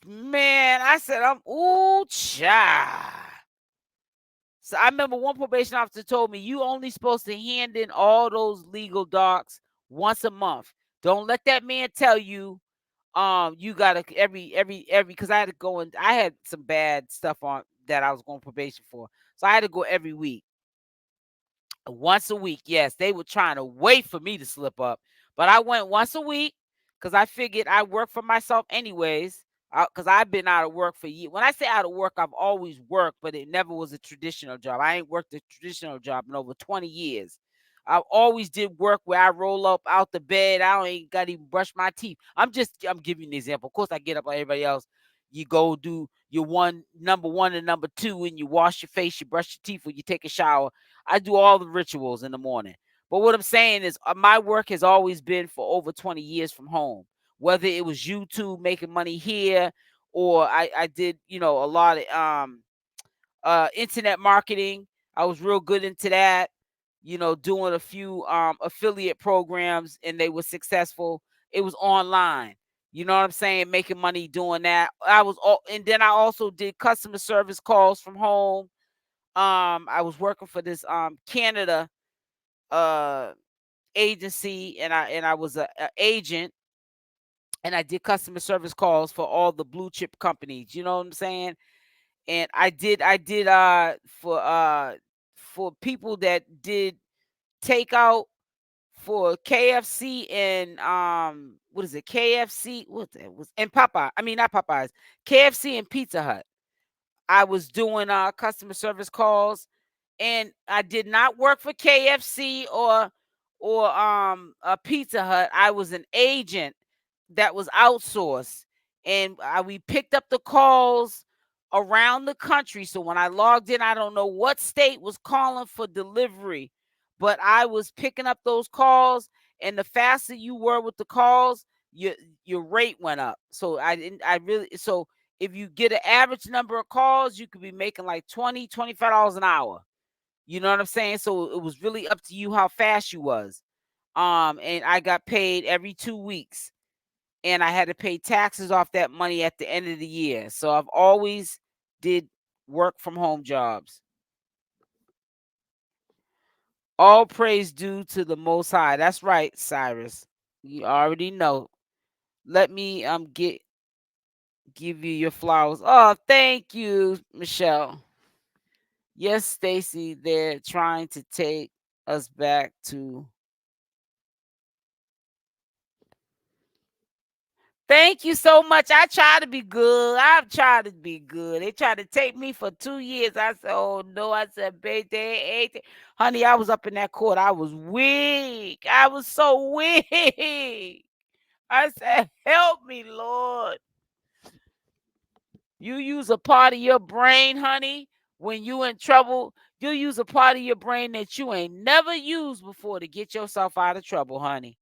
Man, I said, ooh, child. So I remember one probation officer told me, you only supposed to hand in all those legal docs once a month. Don't let that man tell you, you gotta every because I had to go and I had some bad stuff on that I was going probation for. So I had to go every week. Once a week, yes. They were trying to wait for me to slip up. But I went once a week because I figured I work for myself anyways. Because I've been out of work for years. When I say out of work, I've always worked, but it never was a traditional job. I ain't worked a traditional job in over 20 years. I always did work where I roll up out the bed. I don't ain't got to even brush my teeth. I'm giving you an example. Of course, I get up like everybody else. You go do your number one and number two, and you wash your face, you brush your teeth, or you take a shower. I do all the rituals in the morning. But what I'm saying is my work has always been for over 20 years from home. Whether it was YouTube making money here, or I did, a lot of internet marketing. I was real good into that, doing a few affiliate programs, and they were successful. It was online. You know what I'm saying? Making money doing that. And then I also did customer service calls from home. I was working for this Canada agency, and I was a agent, and I did customer service calls for all the blue chip companies. You know what I'm saying? And I did for people that did takeout for KFC and what is it? KFC, what that was, and Popeye. I mean, not Popeyes. KFC and Pizza Hut. I was doing customer service calls, and I did not work for KFC or a Pizza Hut. I was an agent that was outsourced, and we picked up the calls around the country. So when I logged in, I don't know what state was calling for delivery, but I was picking up those calls, and the faster you were with the calls, your rate went up. So I really, so if you get an average number of calls, you could be making like $25 an hour. You know what I'm saying? So it was really up to you how fast you was. And I got paid every 2 weeks, and I had to pay taxes off that money at the end of the year. So I've always did work from home jobs. All praise due to the Most High. That's right, Cyrus. You already know. Let me give you your flowers. Oh, thank you, Michelle. Yes, Stacy, they're trying to take us back to. Thank you so much. I try to be good. I've tried to be good. They tried to take me for 2 years. I said, "Oh no!" I said, "Baby, they ain't it." Honey, I was up in that court. I was weak. I was so weak. I said, "Help me, Lord." You use a part of your brain, honey, when you in trouble. You use a part of your brain that you ain't never used before to get yourself out of trouble, honey.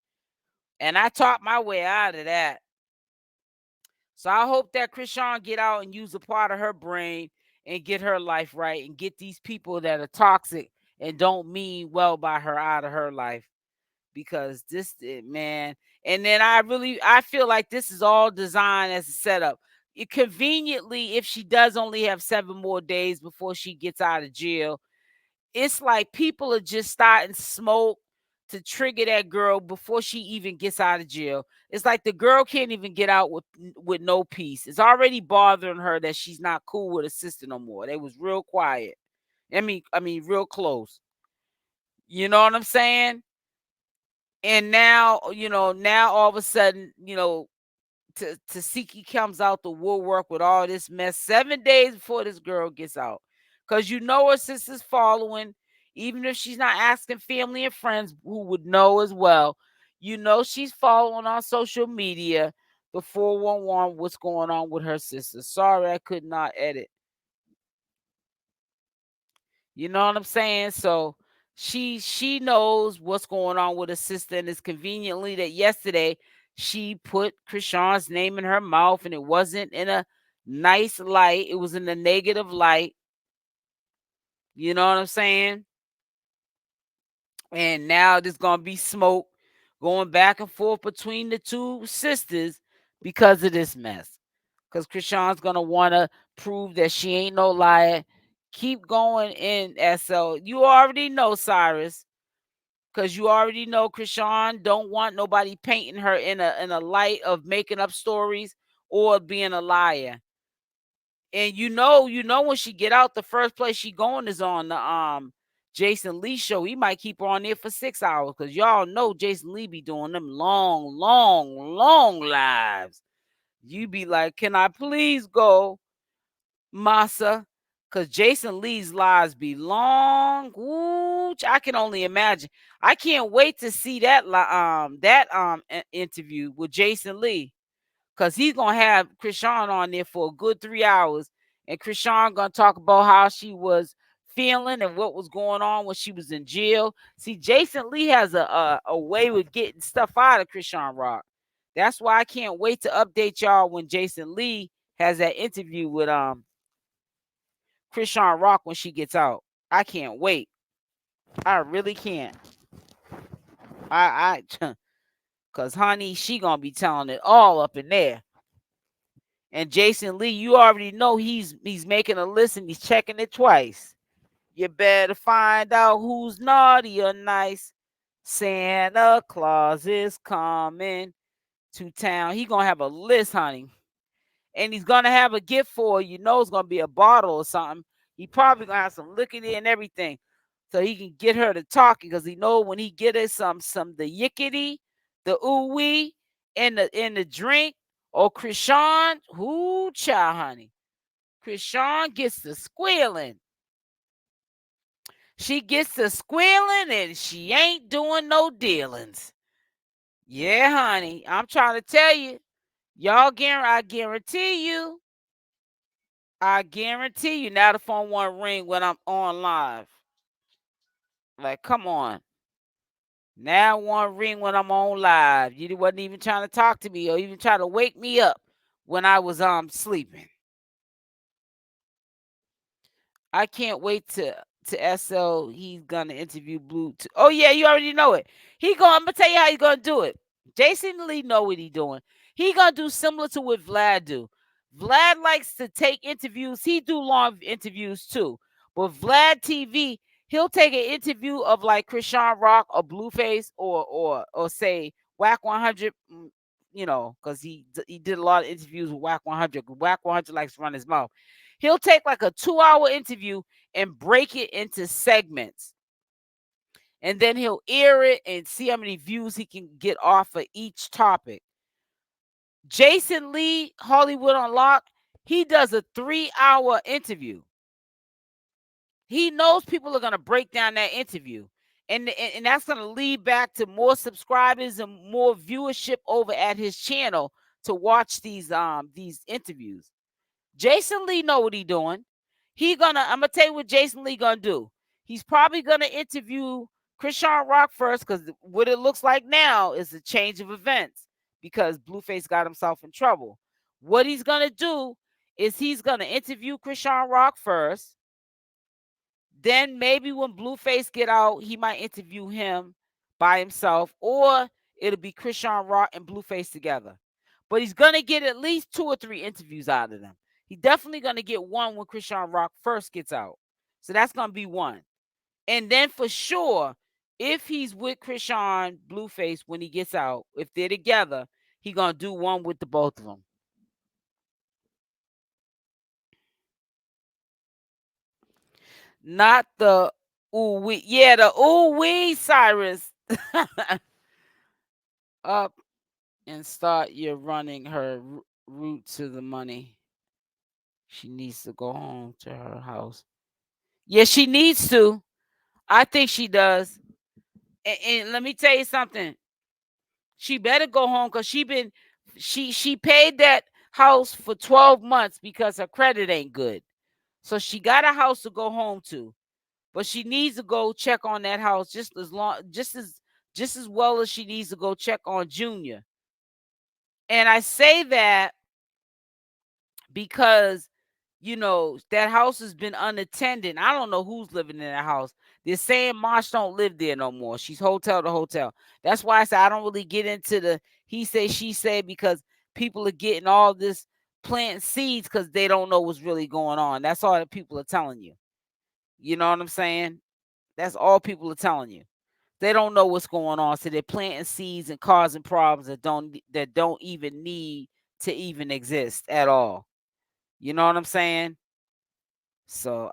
And I taught my way out of that. So I hope that Chrisean get out and use a part of her brain and get her life right and get these people that are toxic and don't mean well by her out of her life. Because man, and then I feel like this is all designed as a setup. Conveniently, if she does only have 7 more days before she gets out of jail, it's like people are just starting smoke to trigger that girl before she even gets out of jail. It's like the girl can't even get out with no peace. It's already bothering her that she's not cool with her sister no more. They was real quiet. I mean real close. You know what I'm saying? And now, now all of a sudden, Tasiki comes out the woodwork with all this mess 7 days before this girl gets out. Because her sister's following, even if she's not asking family and friends who would know as well. She's following on social media the 411 what's going on with her sister. Sorry, I could not edit. You know what I'm saying? So she knows what's going on with her sister, and it's conveniently that yesterday she put Chrisean's name in her mouth, and it wasn't in a nice light. It was in a negative light. You know what I'm saying? And now there's gonna be smoke going back and forth between the two sisters because of this mess. Because Chrisean's gonna wanna prove that she ain't no liar. Keep going in SL. You already know, Cyrus. Because you already know Chrisean don't want nobody painting her in a light of making up stories or being a liar. And when she get out, the first place she going is on the Jason Lee show. He might keep her on there for 6 hours because y'all know Jason Lee be doing them long, long, long lives. You be like, can I please go, Masa? Because Jason Lee's lives be long. Ooh, I can only imagine. I can't wait to see that interview with Jason Lee. Because he's gonna have Chrisean on there for a good 3 hours. And Chrisean gonna talk about how she was feeling and what was going on when she was in jail. See, Jason Lee has a way with getting stuff out of Chrisean Rock. That's why I can't wait to update y'all when Jason Lee has that interview with Chrisean Rock when she gets out. I can't wait. I really can't. Cause honey, she gonna be telling it all up in there. And Jason Lee, you already know he's making a list and he's checking it twice. You better find out who's naughty or nice. Santa Claus is coming to town. He gonna have a list, honey. And he's gonna have a gift for you. It's gonna be a bottle or something. He probably gonna have some liquor there and everything, so he can get her to talking. Because he know when he get her some the yickety, the ooh wee, and the drink, or Chrisean, whoo child, honey. Chrisean gets the squealing. She gets the squealing, and she ain't doing no dealings. Yeah, honey. I'm trying to tell you, I guarantee you. I guarantee you now the phone won't ring when I'm on live. Like, come on. Now one ring when I'm on live. You wasn't even trying to talk to me or even try to wake me up when I was sleeping. I can't wait to SL. He's gonna interview Blue. Oh yeah, you already know it. I'm gonna tell you how he's gonna do it. Jason Lee know what he doing. He gonna do similar to what Vlad do. Vlad likes to take interviews. He do long interviews too. But Vlad TV, he'll take an interview of like Chrisean Rock or Blueface or say Wack 100. Because he did a lot of interviews with Wack 100. Wack 100 likes to run his mouth. He'll take like a 2-hour interview and break it into segments. And then he'll air it and see how many views he can get off of each topic. Jason Lee, Hollywood Unlocked, he does a 3-hour interview. He knows people are going to break down that interview. And that's going to lead back to more subscribers and more viewership over at his channel to watch these interviews. Jason Lee know what he doing. I'm gonna tell you what Jason Lee gonna do. He's probably gonna interview Chrisean Rock first, because what it looks like now is a change of events because Blueface got himself in trouble. What he's gonna do is he's gonna interview Chrisean Rock first. Then maybe when Blueface get out, he might interview him by himself, or it'll be Chrisean Rock and Blueface together. But he's gonna get at least 2 or 3 interviews out of them. He definitely gonna get one when Chrisean Rock first gets out. So that's gonna be one. And then for sure, if he's with Chrisean Blueface when he gets out, if they're together, he gonna do one with the both of them. Not the ooh wee. Yeah, the ooh wee Cyrus. Up and start your running her route to the money. She needs to go home to her house. Yeah, she needs to. I think she does. And let me tell you something. She better go home because she paid that house for 12 months because her credit ain't good. So she got a house to go home to. But she needs to go check on that house just as well as she needs to go check on Junior. And I say that because that house has been unattended. I don't know who's living in that house. They're saying Marsh don't live there no more. She's hotel to hotel. That's why I said I don't really get into the he say she say, because people are getting all this planting seeds because they don't know what's really going on. That's all that people are telling you. You know what I'm saying? That's all people are telling you. They don't know what's going on, so they're planting seeds and causing problems that don't even need to even exist at all. You know what I'm saying? So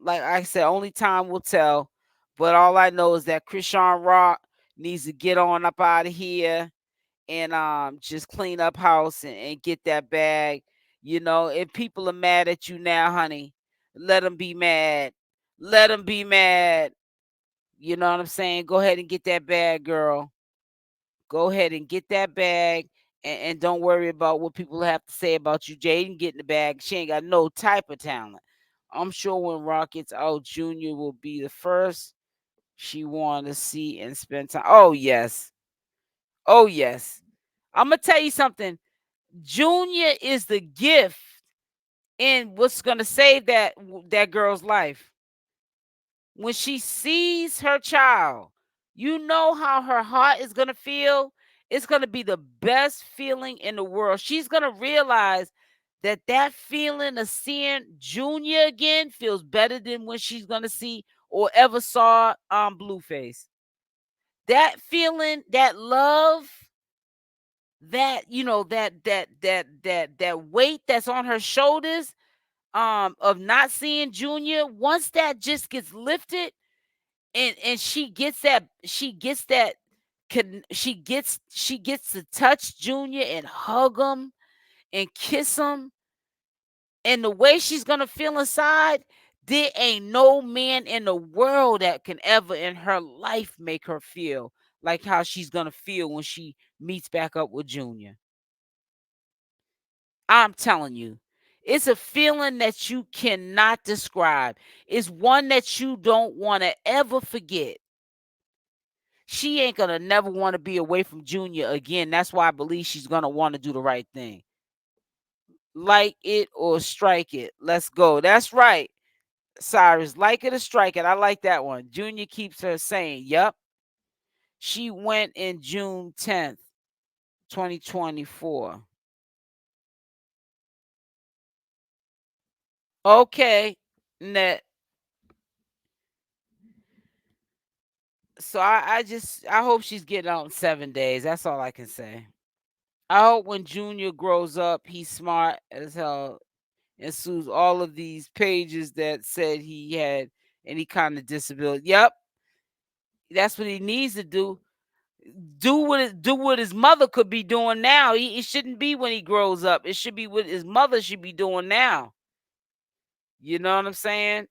like I said, only time will tell. But all I know is that Chrisean Rock needs to get on up out of here and just clean up house and get that bag. If people are mad at you now, honey, let them be mad. Let them be mad. You know what I'm saying? Go ahead and get that bag, girl. Go ahead and get that bag, and don't worry about what people have to say about you. Jaidyn getting the bag. She ain't got no type of talent. I'm sure when Rock gets out, Junior will be the first she want to see and spend time. Oh, yes. Oh, yes. I'm going to tell you something. Junior is the gift in what's going to save that girl's life. When she sees her child, you know how her heart is going to feel. It's going to be the best feeling in the world. She's going to realize that feeling of seeing Junior again feels better than when she's going to see or ever saw Blueface. That feeling, that love, that that weight that's on her shoulders of not seeing Junior, once that just gets lifted, and she gets to touch Junior and hug him and kiss him, and the way she's gonna feel inside, there ain't no man in the world that can ever in her life make her feel like how she's gonna feel when she meets back up with Junior. I'm telling you, it's a feeling that you cannot describe. It's one that you don't want to ever forget. she ain't gonna never want to be away from Junior again. That's why I believe she's gonna want to do the right thing. Like it or strike it. Let's go. That's right, Cyrus. Like it or strike it. I like that one. Junior keeps her saying, "Yep." She went in June 10th, 2024. Okay, net. So I hope she's getting out in 7 days. That's all I can say. I hope when Junior grows up, he's smart as hell and sues all of these pages that said he had any kind of disability. Yep, that's what he needs to do. Do what his mother could be doing now. It shouldn't be when he grows up. It should be what his mother should be doing now. You know what I'm saying?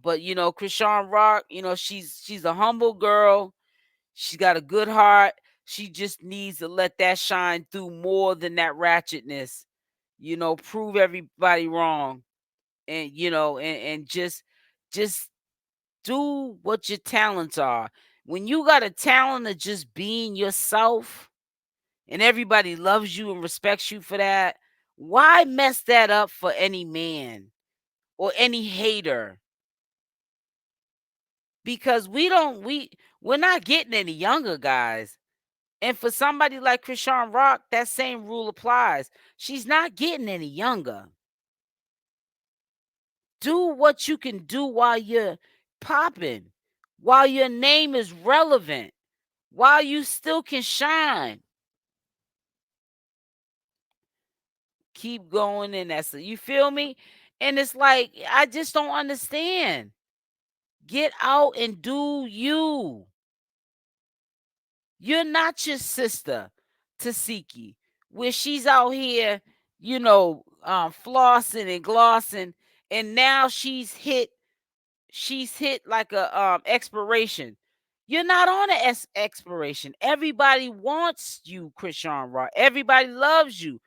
But Chrisean Rock, she's a humble girl. She's got a good heart. She just needs to let that shine through more than that ratchetness. Prove everybody wrong, and just do what your talents are. When you got a talent of just being yourself, and everybody loves you and respects you for that, why mess that up for any man or any hater? Because we're not getting any younger, guys. And for somebody like Chrisean Rock, that same rule applies. She's not getting any younger. Do what you can do while you're popping, while your name is relevant, while you still can shine. Keep going, and you feel me? And it's like, I just don't understand. Get out and do you. You're not your sister, Tasiki, where she's out here, flossing and glossing, and now she's hit like a expiration. You're not on an expiration. Everybody wants you, Chrisean Rock. Everybody loves you.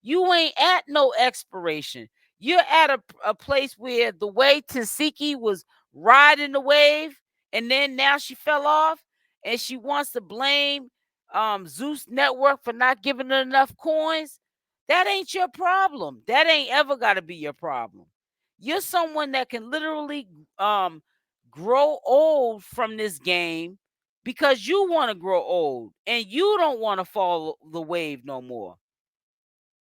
You ain't at no expiration. You're at a place where the way Tasiki was riding the wave, and then now she fell off, and she wants to blame Zeus Network for not giving her enough coins. That ain't your problem. That ain't ever got to be your problem. You're someone that can literally grow old from this game because you want to grow old and you don't want to follow the wave no more.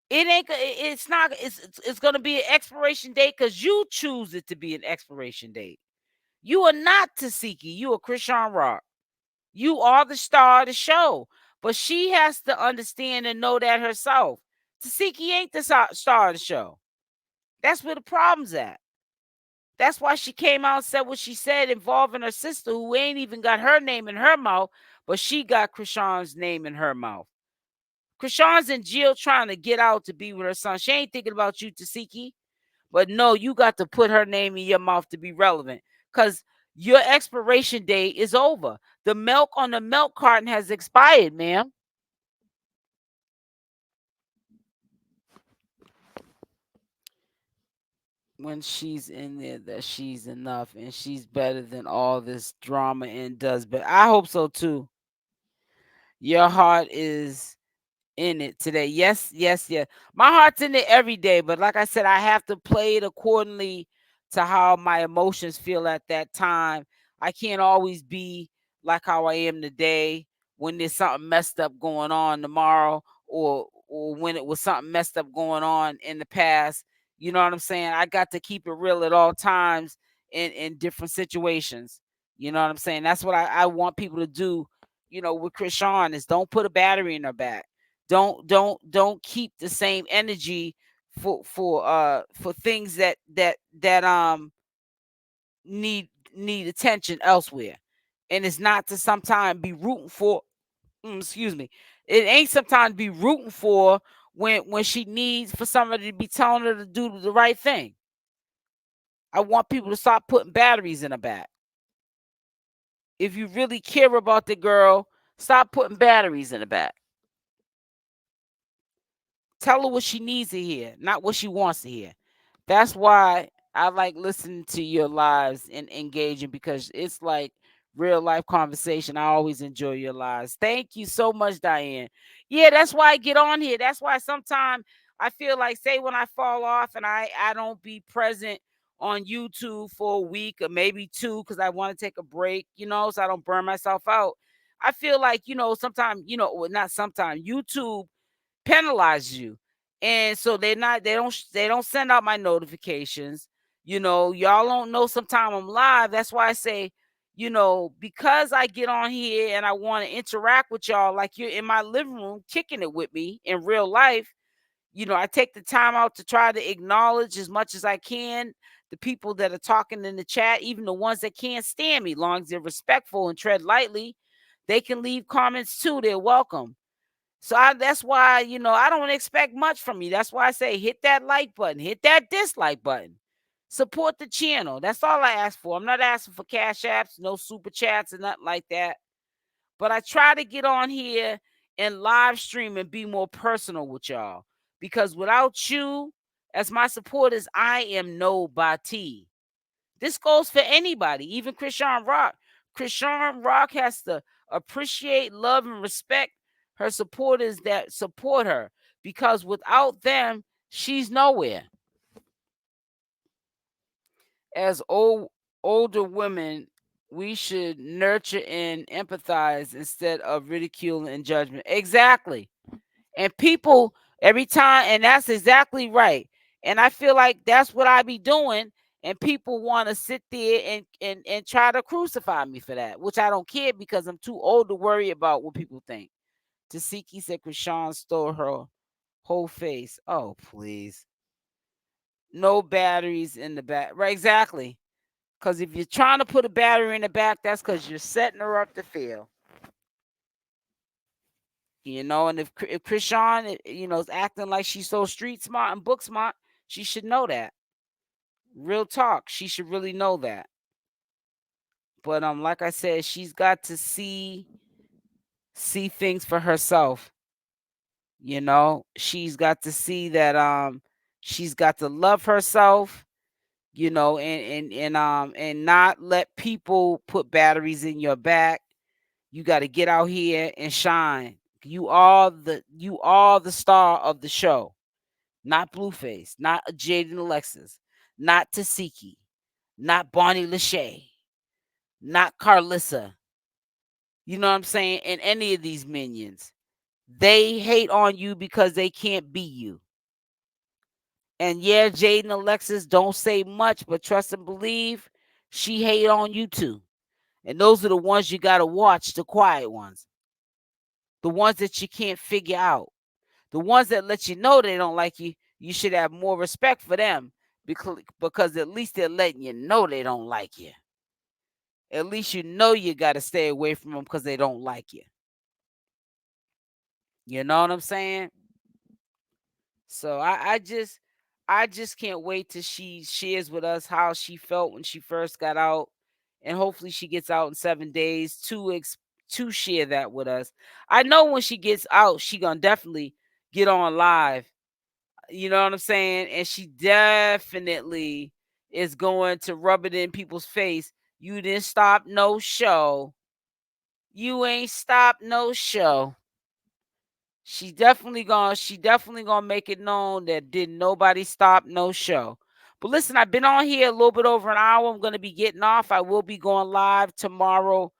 It ain't. It's not. It's going to be an expiration date because you choose it to be an expiration date. You are not Tasiki. You are Chrisean Rock. You are the star of the show, but she has to understand and know that herself. Tasiki ain't the star of the show. That's where the problem's at. That's why she came out and said what she said involving her sister, who ain't even got her name in her mouth, but she got Chrisean's name in her mouth. Chrisean's in jail trying to get out to be with her son. She ain't thinking about you, Tasiki. But no, you got to put her name in your mouth to be relevant because your expiration date is over. The milk on the milk carton has expired, ma'am. When she's in there, that she's enough and she's better than all this drama and does. But I hope so too. Your heart is in it today. Yes, yes, yes. My heart's in it every day, but like I said, I have to play it accordingly to how my emotions feel at that time. I can't always be like how I am today when there's something messed up going on tomorrow or when it was something messed up going on in the past. You know what I'm saying? I got to keep it real at all times in different situations. You know what I'm saying? That's what I want people to do, with Chrisean, is don't put a battery in her back. Don't keep the same energy for things that need attention elsewhere. And it's not to sometimes be rooting for excuse me. It ain't sometimes be rooting for when she needs for somebody to be telling her to do the right thing. I want people to stop putting batteries in her back. If you really care about the girl, stop putting batteries in her back. Tell her what she needs to hear, not what she wants to hear. That's why I like listening to your lives and engaging, because it's like real life conversation. I always enjoy your lives. Thank you so much, Diane. Yeah, that's why I get on here. That's why sometimes I feel like, say, when I fall off and I don't be present on YouTube for a week or maybe two because I want to take a break, so I don't burn myself out. I feel like, sometimes, well, not sometimes, YouTube penalize you. And so they don't send out my notifications. Y'all don't know sometime I'm live. That's why I say, because I get on here and I want to interact with y'all like you're in my living room kicking it with me in real life. I take the time out to try to acknowledge as much as I can the people that are talking in the chat, even the ones that can't stand me, long as they're respectful and tread lightly. They can leave comments too. They're welcome. So that's why, I don't expect much from you. That's why I say hit that like button, hit that dislike button. Support the channel. That's all I ask for. I'm not asking for cash apps, no super chats, and nothing like that. But I try to get on here and live stream and be more personal with y'all. Because without you as my supporters, I am nobody. This goes for anybody, even Chrisean Rock. Chrisean Rock has to appreciate, love, and respect her supporters that support her, because without them, she's nowhere. As older women, we should nurture and empathize instead of ridicule and judgment. Exactly. And people every time, and that's exactly right. And I feel like that's what I be doing. And people want to sit there and try to crucify me for that, which I don't care because I'm too old to worry about what people think. Tasiki said Krishan stole her whole face. Oh, please. No batteries in the back. Right, exactly. Because if you're trying to put a battery in the back, that's because you're setting her up to fail. And if Krishan, is acting like she's so street smart and book smart, she should know that. Real talk, she should really know that. But like I said, she's got to see things for herself. She's got to see that she's got to love herself, and not let people put batteries in your back. You got to get out here and shine. You are the star of the show. Not Blueface, not Jaidyn Alexis, not Tasiki, not Bonnie Lachey, not Carlissa. You know what I'm saying? And any of these minions. They hate on you because they can't be you. And yeah, Jaidyn Alexis don't say much, but trust and believe, she hate on you too. And those are the ones you got to watch, the quiet ones. The ones that you can't figure out. The ones that let you know they don't like you, you should have more respect for them, because at least they're letting you know they don't like you. At least you know you got to stay away from them because they don't like you. You know what I'm saying? So I just can't wait till she shares with us how she felt when she first got out, and hopefully she gets out in 7 days to share that with us. I know when she gets out, she gonna definitely get on live. You know what I'm saying? And she definitely is going to rub it in people's face. You didn't stop no show. You ain't stopped no show. She definitely gonna make it known that didn't nobody stop no show. But listen, I've been on here a little bit over an hour. I'm gonna be getting off. I will be going live tomorrow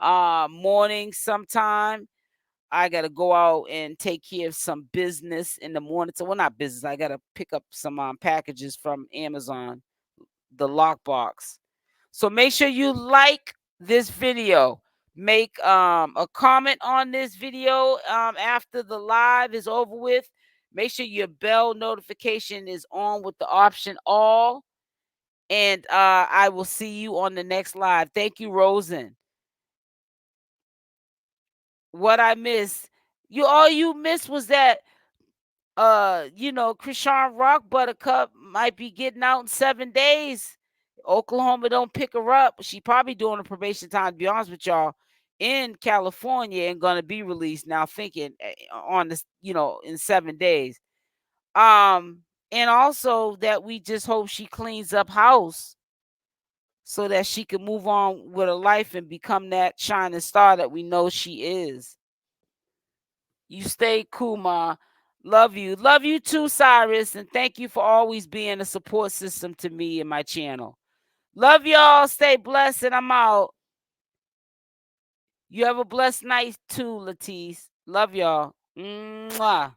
morning sometime. I gotta go out and take care of some business in the morning. So, well, not business. I gotta pick up some packages from Amazon, the lockbox. So make sure you like this video. Make a comment on this video after the live is over with. Make sure your bell notification is on with the option all. And I will see you on the next live. Thank you, Rosen. What I missed, all you missed was that Chrisean Rock Buttercup might be getting out in 7 days. Oklahoma don't pick her up. She probably doing a probation time, to be honest with y'all, in California, and gonna be released now, thinking on this, in 7 days. And also that we just hope she cleans up house so that she can move on with her life and become that shining star that we know she is. You stay cool, Ma. Love you. Love you too, Cyrus. And thank you for always being a support system to me and my channel. Love y'all. Stay blessed, and I'm out. You have a blessed night too, Latisse. Love y'all. Mwah.